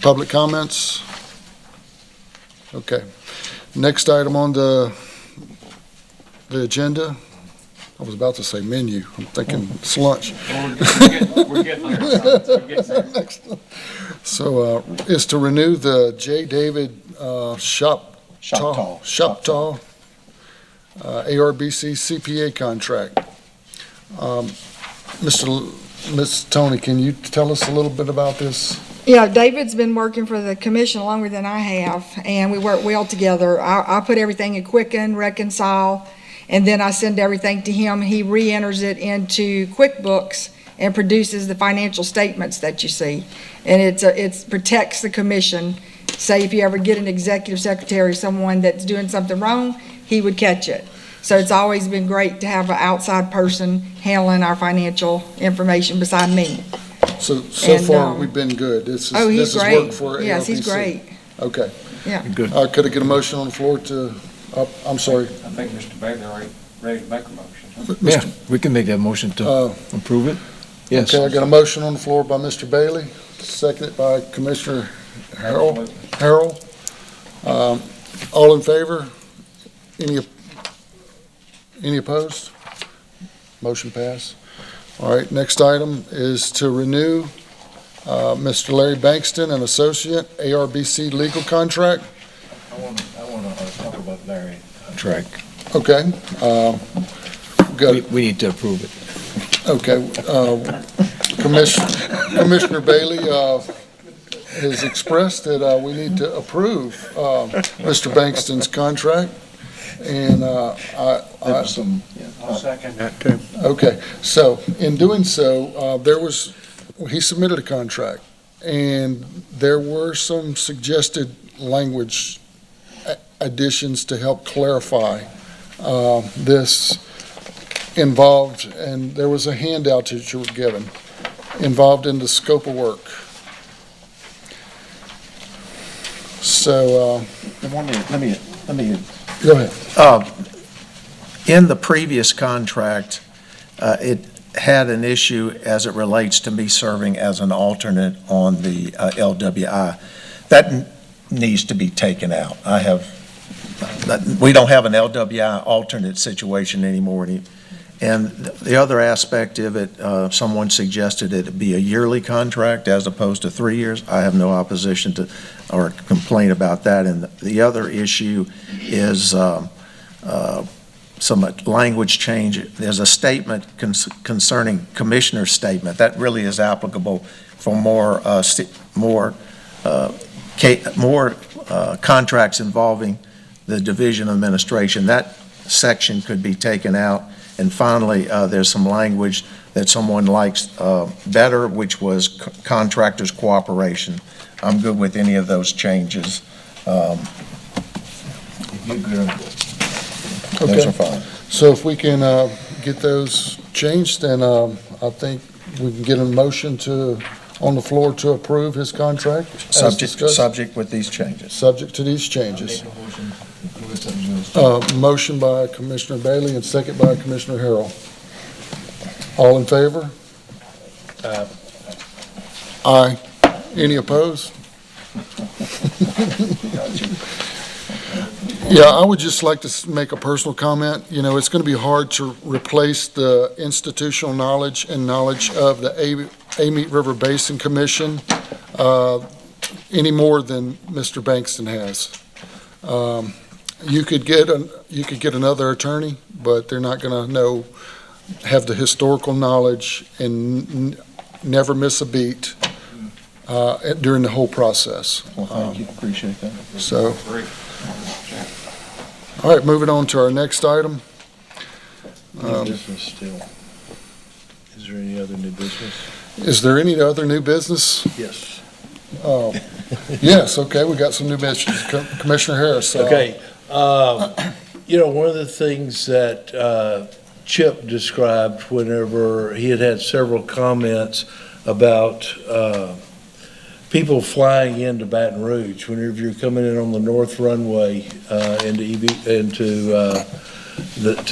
Public comments? Okay. Next item on the agenda, I was about to say menu. I'm thinking it's lunch. We're getting there. Next. So, is to renew the J. David Shoptaw ARBC CPA contract. Ms. Tony, can you tell us a little bit about this? Yeah, David's been working for the commission longer than I have, and we work well together. I put everything in Quicken, Reconcile, and then I send everything to him. He re-enters it into QuickBooks and produces the financial statements that you see. And it protects the commission. Say if you ever get an executive secretary, someone that's doing something wrong, he would catch it. So it's always been great to have an outside person handling our financial information beside me. So far, we've been good. This is work for ARBC. Yes, he's great. Okay. Yeah. Good. Could I get a motion on the floor to, I'm sorry. I think Mr. Bailey already ready to make a motion. Yeah, we can make that motion to approve it. Yes. Okay, I got a motion on the floor by Mr. Bailey, seconded by Commissioner Harrell. All in favor? Any opposed? Motion passed. All right, next item is to renew Mr. Larry Bankston, an associate, ARBC legal contract. I want to talk about Larry contract. Okay. We need to approve it. Okay. Commissioner Bailey has expressed that we need to approve Mr. Bankston's contract. And I'll second that too. Okay, so in doing so, he submitted a contract, and there were some suggested language additions to help clarify this involved, and there was a handout that you were given, involved in the scope of work. So, Let me go ahead. In the previous contract, it had an issue as it relates to me serving as an alternate on the LWI. That needs to be taken out. We don't have an LWI alternate situation anymore. And the other aspect of it, someone suggested it be a yearly contract as opposed to 3 years. I have no opposition to or complaint about that. And the other issue is some language change. There's a statement concerning commissioner's statement. That really is applicable for more contracts involving the Division of Administration. That section could be taken out. And finally, there's some language that someone likes better, which was contractors' cooperation. I'm good with any of those changes. Those are fine. So if we can get those changed, then I think we can get a motion on the floor to approve his contract. Subject with these changes. Subject to these changes. Motion by Commissioner Bailey and second by Commissioner Harrell. All in favor? Aye. Any opposed? Yeah, I would just like to make a personal comment. You know, it's going to be hard to replace the institutional knowledge and knowledge of the Amite River Basin Commission any more than Mr. Bankston has. You could get another attorney, but they're not going to have the historical knowledge and never miss a beat during the whole process. Well, thank you, appreciate that. So, all right, moving on to our next item. New business still. Is there any other new business? Is there any other new business? Yes. Yes, okay, we got some new business. Commissioner Harris. Okay. You know, one of the things that Chip described whenever he had several comments about people flying into Baton Rouge, whenever you're coming in on the north runway to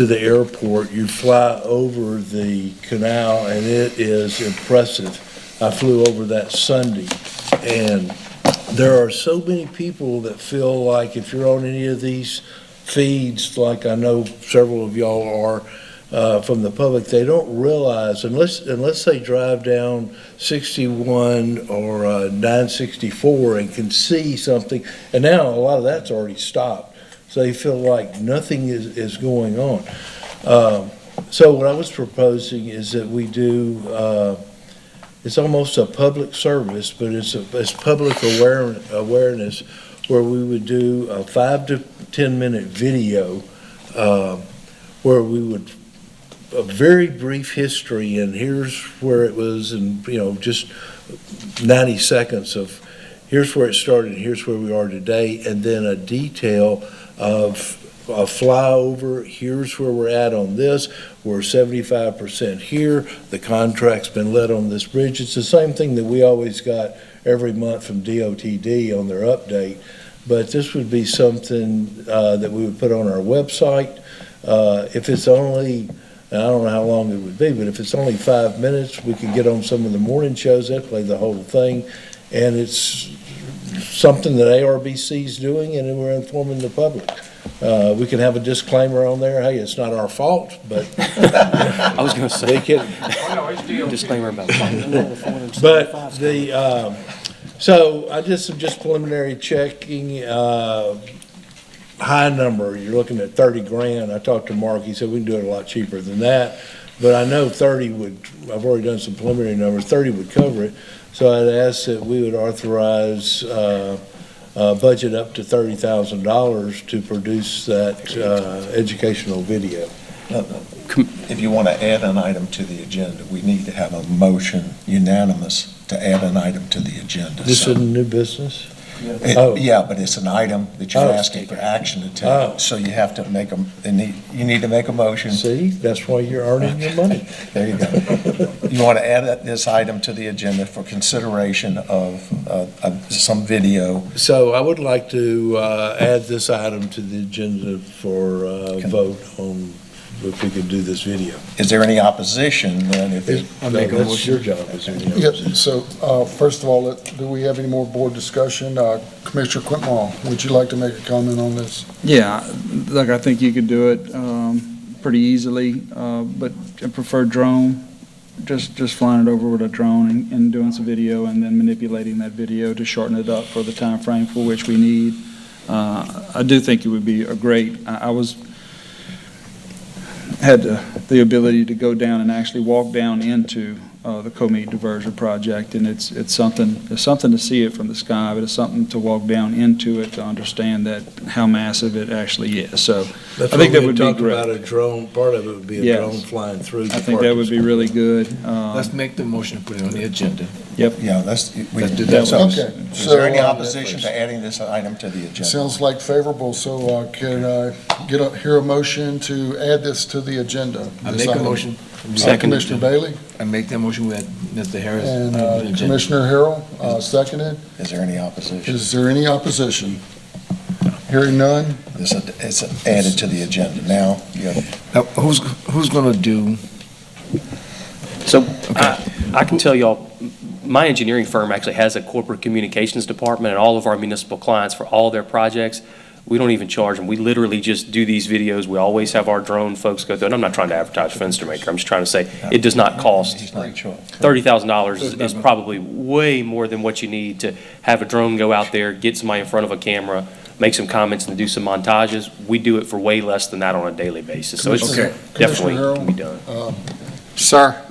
the airport, you fly over the canal, and it is impressive. I flew over that Sunday, and there are so many people that feel like if you're on any of these feeds, like I know several of y'all are, from the public, they don't realize, unless they drive down 61 or 964 and can see something, and now a lot of that's already stopped, so they feel like nothing is going on. So what I was proposing is that we do, it's almost a public service, but it's public awareness, where we would do a 5 to 10 minute video, where we would a very brief history, and here's where it was, and just 90 seconds of here's where it started, here's where we are today, and then a detail of a flyover, here's where we're at on this, we're 75% here, the contract's been let on this bridge. It's the same thing that we always got every month from DOTD on their update, but this would be something that we would put on our website. If it's only, I don't know how long it would be, but if it's only 5 minutes, we could get on some of the morning shows that play the whole thing, and it's something that ARBC is doing, and then we're informing the public. We can have a disclaimer on there, hey, it's not our fault, but. I was going to say. Disclaimer about. But so I did some preliminary checking, high number, you're looking at 30 grand. I talked to Mark, he said we can do it a lot cheaper than that, but I know 30 would, I've already done some preliminary numbers, 30 would cover it. So I'd ask that we would authorize budget up to $30,000 to produce that educational video. If you want to add an item to the agenda, we need to have a motion unanimous to add an item to the agenda. This is new business? Yeah, but it's an item that you're asking for action to take. So you have to you need to make a motion. See, that's why you're earning your money. There you go. You want to add this item to the agenda for consideration of some video. So I would like to add this item to the agenda for vote on if we could do this video. Is there any opposition then? That's your job. Is there any opposition? So, first of all, do we have any more board discussion? Commissioner Quintmall, would you like to make a comment on this? Yeah, look, I think you could do it pretty easily, but I prefer drone, just flying it over with a drone and doing some video and then manipulating that video to shorten it up for the time frame for which we need. I do think it would be a great, had the ability to go down and actually walk down into the Comite Diversion Project, and it's something to see it from the sky, but it's something to walk down into it to understand that how massive it actually is. So That's I think that we would be talked great. about a drone. Part of it would be a drone flying through. I think that would be really good. Let's make the motion and put it on the agenda. Yep. Yeah, let's do that. So, Okay. is there any opposition to adding this item to the agenda? Sounds like favorable, so can I hear a motion to add this to the agenda? I make a motion. Commissioner Bailey I make that motion with Mr. Harris. and Commissioner Harrell, seconded. Is there any opposition? Is there any opposition? Hearing none? It's added to the agenda. Now, Now, who's gonna do? So I can tell y'all, my engineering firm actually has a corporate communications department, and all of our municipal clients, for all their projects, We don't even charge them. We literally just do these videos. We always have our drone folks go through, and I'm not trying to advertise Fenstermaker. I'm just trying to say it does not cost. $30,000 is probably way more than what you need to have a drone go out there, get somebody in front of a camera, make some comments and do some montages. We do it for way less than that on a daily basis. So it's definitely can be done. Sir,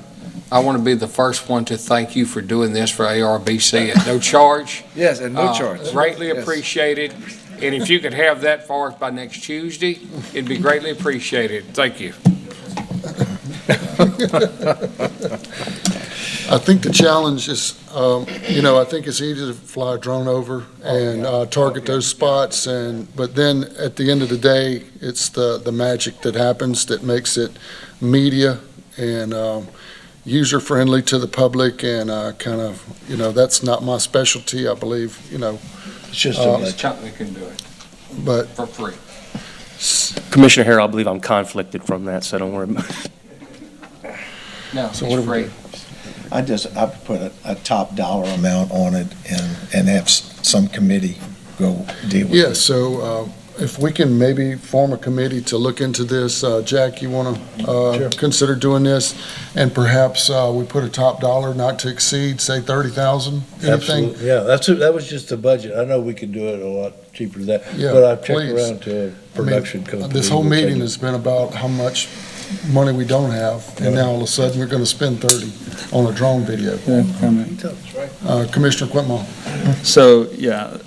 I want to be the first one to thank you for doing this for ARBC at no charge. Yes, and no charge. Greatly Yes. appreciated. And if you could have that for us by next Tuesday, it'd be greatly appreciated. Thank you. I think the challenge is, I think it's easy to fly a drone over and target those spots, but then at the end of the day, it's the magic that happens that makes it media and user-friendly to the public, and that's not my specialty, I believe, It's just This company can do it but for free. Commissioner Harrell, I believe I'm conflicted from that, so don't worry about it. No, So it's what do we free. I put a top dollar amount on it and have some committee go deal with it. Yeah, so if we can maybe form a committee to look into this, Jack, you want to consider doing this? And perhaps we put a top dollar not to exceed, say, 30,000, anything? Absolutely. Yeah, that was just the budget. I know we could do it a lot cheaper than that, Yeah, but I've checked please. around to a production company. This whole We'll take meeting it. has been about how much money we don't have, and now all of a sudden, we're going to spend 30 on a drone video. Commissioner Quitmore. So, yeah,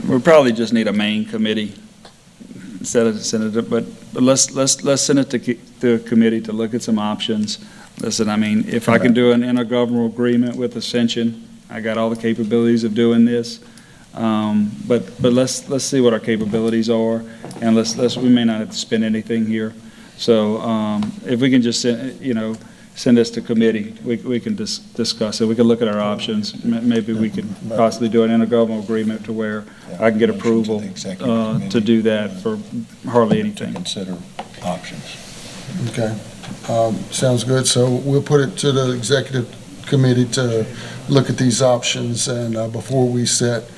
we probably just need a main committee instead of Senator, but let's send it to a committee to look at some options. Listen, I mean, if I can do an intergovernmental agreement with Ascension, I got all the capabilities of doing this. But let's see what our capabilities are, and we may not have to spend anything here. So if we can just send this to committee, we can discuss it. We can look at our options. Maybe we could possibly do an intergovernmental agreement to where I can get approval to do that for hardly anything. Consider options. Okay, sounds good. So we'll put it to the executive committee to look at these options, and before we set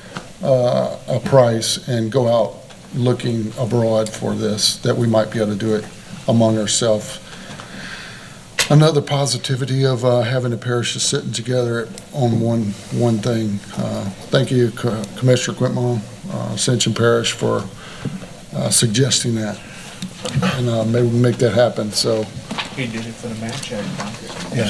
a price and go out looking abroad for this, that we might be able to do it among ourselves. Another positivity of having the parishes sitting together on one thing. Thank you, Commissioner Quitmore, Ascension Parish, for suggesting that. And maybe we'll make that happen, so. He did it for the match act.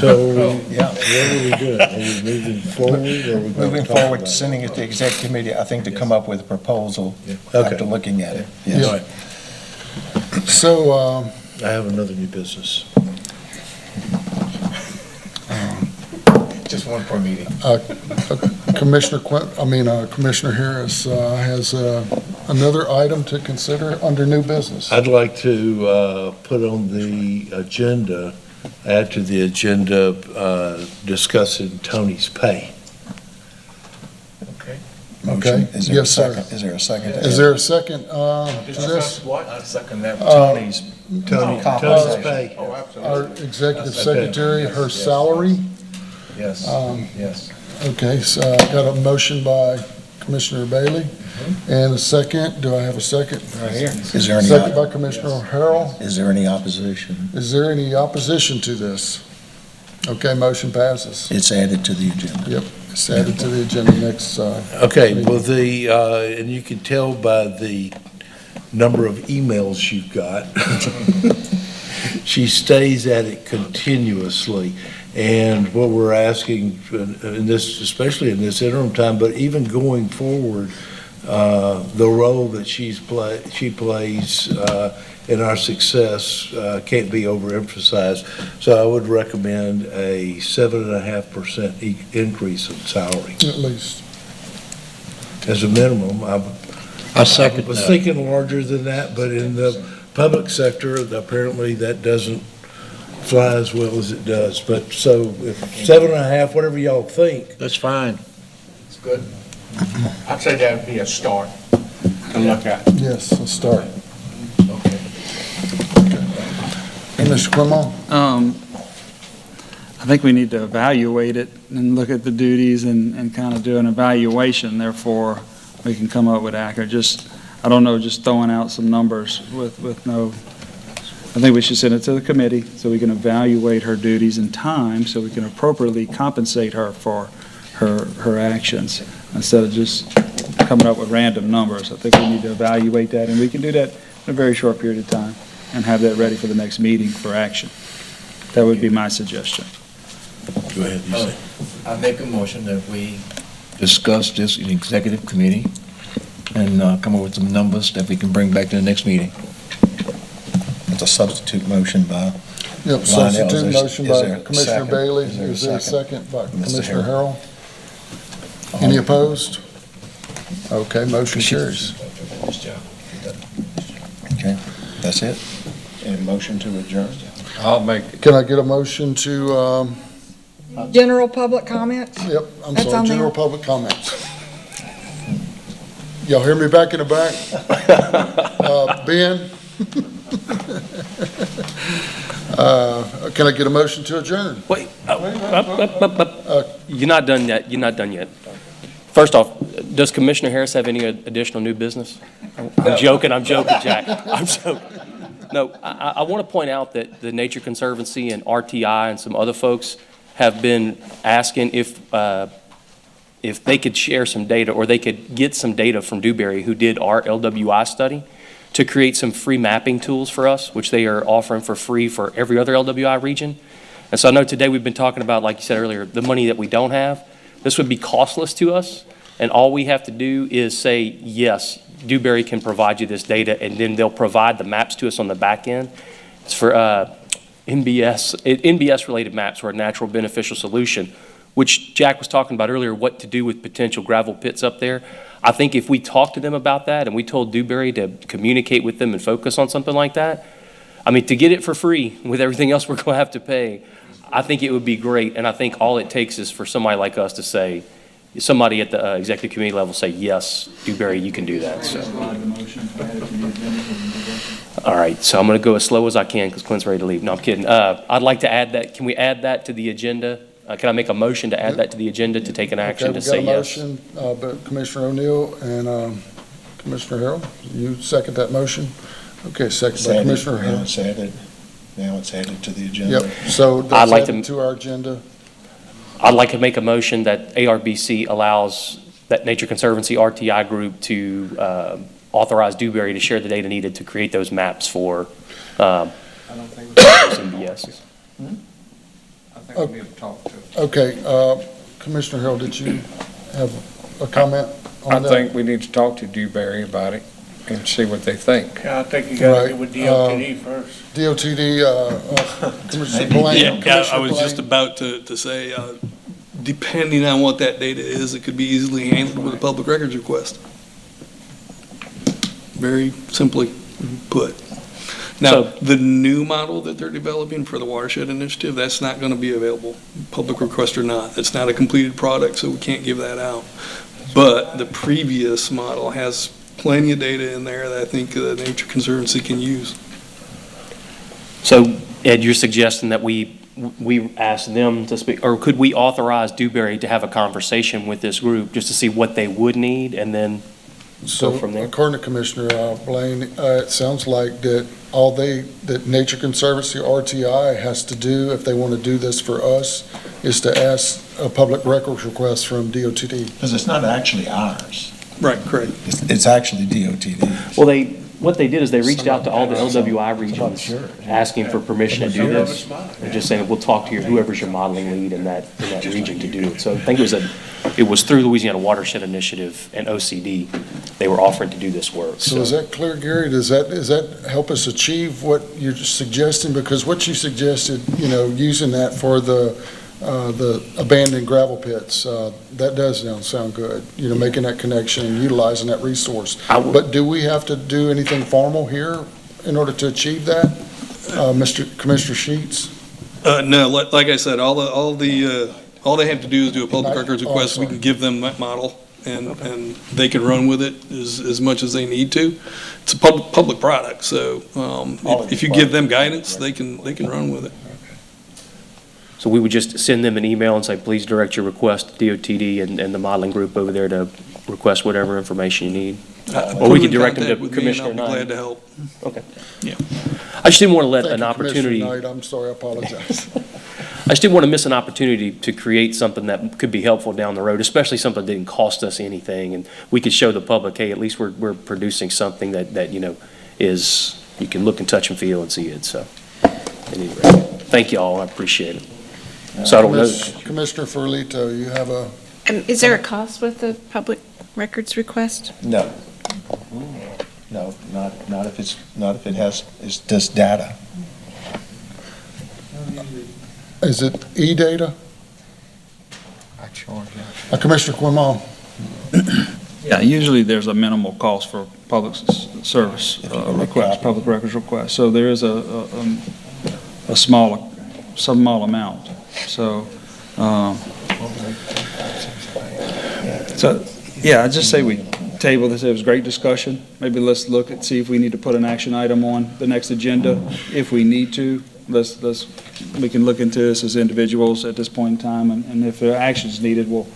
So, what are we doing? Are we moving forward, or are we going to Moving talk forward, about it? sending it to the exec committee, I think, to come up with a proposal Okay. after looking at it. Yeah. Yes. So, I have another new business. Just one per meeting. Commissioner Harris has another item to consider under new business. I'd like to put on the agenda, add to the agenda, discussing Tony's pay. Okay. Is there a Yes, sir. second? Is there a second? Is there a second to this? What? I second that. Tony's Tony's compensation. pay. Our executive secretary, her salary? Yes, yes. Okay, so I got a motion by Commissioner Bailey, and a second. Do I have a second? Right here. Is there any? Second by Commissioner Harrell. Is there any opposition? Is there any opposition to this? Okay, motion passes. It's added to the agenda. Yep, it's added to the agenda next. Okay, well, and you can tell by the number of emails you've got, she stays at it continuously. And what we're asking, in this, especially in this interim time, but even going forward, the role that she plays in our success can't be overemphasized. So I would recommend a 7.5% increase in salary At least. as a minimum. I second was that. thinking larger than that, but in the public sector, apparently that doesn't fly as well as it does. But so if 7.5, whatever y'all think. That's fine. It's good. I'd say that would be a start to look at. Yes, let's start. Okay. Mr. Clement? I think we need to evaluate it and look at the duties and kind of do an evaluation. Therefore, we can come up with accurate. I don't know, just throwing out some numbers with no, I think we should send it to the committee so we can evaluate her duties and time, so we can appropriately compensate her for her actions, instead of just coming up with random numbers. I think we need to evaluate that, and we can do that in a very short period of time and have that ready for the next meeting for action. That would be my suggestion. Go ahead, you say. I make a motion that we discuss this in executive committee and come up with some numbers that we can bring back to the next meeting. It's a substitute motion by Yep, substitute motion by Commissioner Bailey. Is there a second by Mr. Commissioner Harrell. Harrell? Any opposed? Okay, motion carries. Okay, that's it? And motion to adjourn? I'll make it. Can I get a motion to, General public comments? yep, I'm That's sorry, on general there. public comments. Y'all hear me back in the back? Ben? Can I get a motion to adjourn? Wait, you're not done yet, you're not done yet. First off, does Commissioner Harris have any additional new business? I'm joking, Jack, I'm joking. No, I want to point out that the Nature Conservancy and RTI and some other folks have been asking if they could share some data, or they could get some data from Dewberry, who did our LWI study, to create some free mapping tools for us, which they are offering for free for every other LWI region. And so I know today we've been talking about, like you said earlier, the money that we don't have. This would be costless to us, and all we have to do is say, yes, Dewberry can provide you this data, and then they'll provide the maps to us on the back end. It's for NBS-related maps, or a natural beneficial solution, which Jack was talking about earlier, what to do with potential gravel pits up there. I think if we talked to them about that and we told Dewberry to communicate with them and focus on something like that, I mean, to get it for free with everything else we're going to have to pay, I think it would be great. And I think all it takes is for somebody like us to say, somebody at the executive committee level say, yes, Dewberry, you can do that. So. All right, so I'm going to go as slow as I can because Clint's ready to leave. No, I'm kidding. I'd like to add that. Can we add that to the agenda? Can I make a motion to add that to the agenda to take an action to say yes? Okay, we got a motion, but Commissioner O'Neill and Commissioner Harrell, you second that motion? Okay, second by Commissioner Harrell. Now it's added to the agenda. Yep, so I'd that's like added to our agenda. I'd like to make a motion that ARBC allows that Nature Conservancy RTI group to authorize Dewberry to share the data needed to create those maps for those MBSs. I think we need to talk to. Okay, Commissioner Harrell, did you have a comment on that? I think we need to talk to Dewberry about it and see what they think. Yeah, I think you gotta Right, get with DOTD first. DOTD, Commissioner Blaine. Yeah, I Commissioner was just Blaine. about to say, depending on what that data is, it could be easily handled with a public records request. Very simply put. Now, the new model that they're developing for the watershed initiative, that's not going to be available, public request or not. It's not a completed product, so we can't give that out. But the previous model has plenty of data in there that I think the Nature Conservancy can use. So, Ed, you're suggesting that we ask them to speak, or could we authorize Dewberry to have a conversation with this group just to see what they would need and then So, go from there? according to Commissioner Blaine, it sounds like that that Nature Conservancy RTI has to do, if they want to do this for us, is to ask a public records request from DOTD. Because it's not actually ours. Right, correct. It's actually DOTD. Well, what they did is they reached out to all the LWI regions asking for permission to do this. And just saying, we'll talk to whoever's your modeling lead in that region to do it. So I think it was through Louisiana Watershed Initiative and OCD, they were offering to do this work. So is that clear, Gary? Does that help us achieve what you're suggesting? Because what you suggested, using that for the abandoned gravel pits, that does sound good, making that connection and utilizing that resource. But do we have to do anything formal here in order to achieve that, Commissioner Sheets? No, like I said, all they have to do is do a public records request. We can give them that model, and they can run with it as much as they need to. It's a public product, so if you give them guidance, they can run with it. So we would just send them an email and say, please direct your request to DOTD and the modeling group over there to request whatever information you need. Or we could direct them Contact to with me and Commissioner I'll be Knight. glad to help. Okay. Yeah. I just didn't want to let Thank an you, opportunity. Commissioner Knight. I'm sorry, I apologize. I just didn't want to miss an opportunity to create something that could be helpful down the road, especially something that didn't cost us anything. And we could show the public, hey, at least we're producing something that, you know, is, you can look and touch and feel and see it. So, at any rate, thank you all. I appreciate it. So I don't know. Commissioner Ferlito, you have a, Is there a cost with the public records request? No. No, not if it has, it's just data. is it e-data? I charge Commissioner Quimall? Yeah, usually there's a minimal cost for public service request, public records request. So there is a small amount. So, yeah, I'd just say we table this. It was great discussion. Maybe let's look and see if we need to put an action item on the next agenda. If we need to, we can look into this as individuals at this point in time, and if there are actions needed, we'll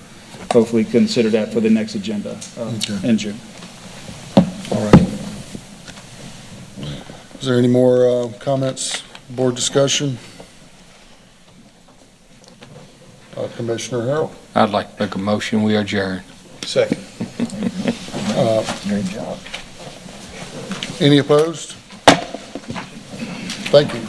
hopefully consider that for the next agenda in June. All right. Is there any more comments, board discussion? Commissioner Harrell? I'd like to make a motion, we adjourn. Second. Great job. Any opposed? Thank you.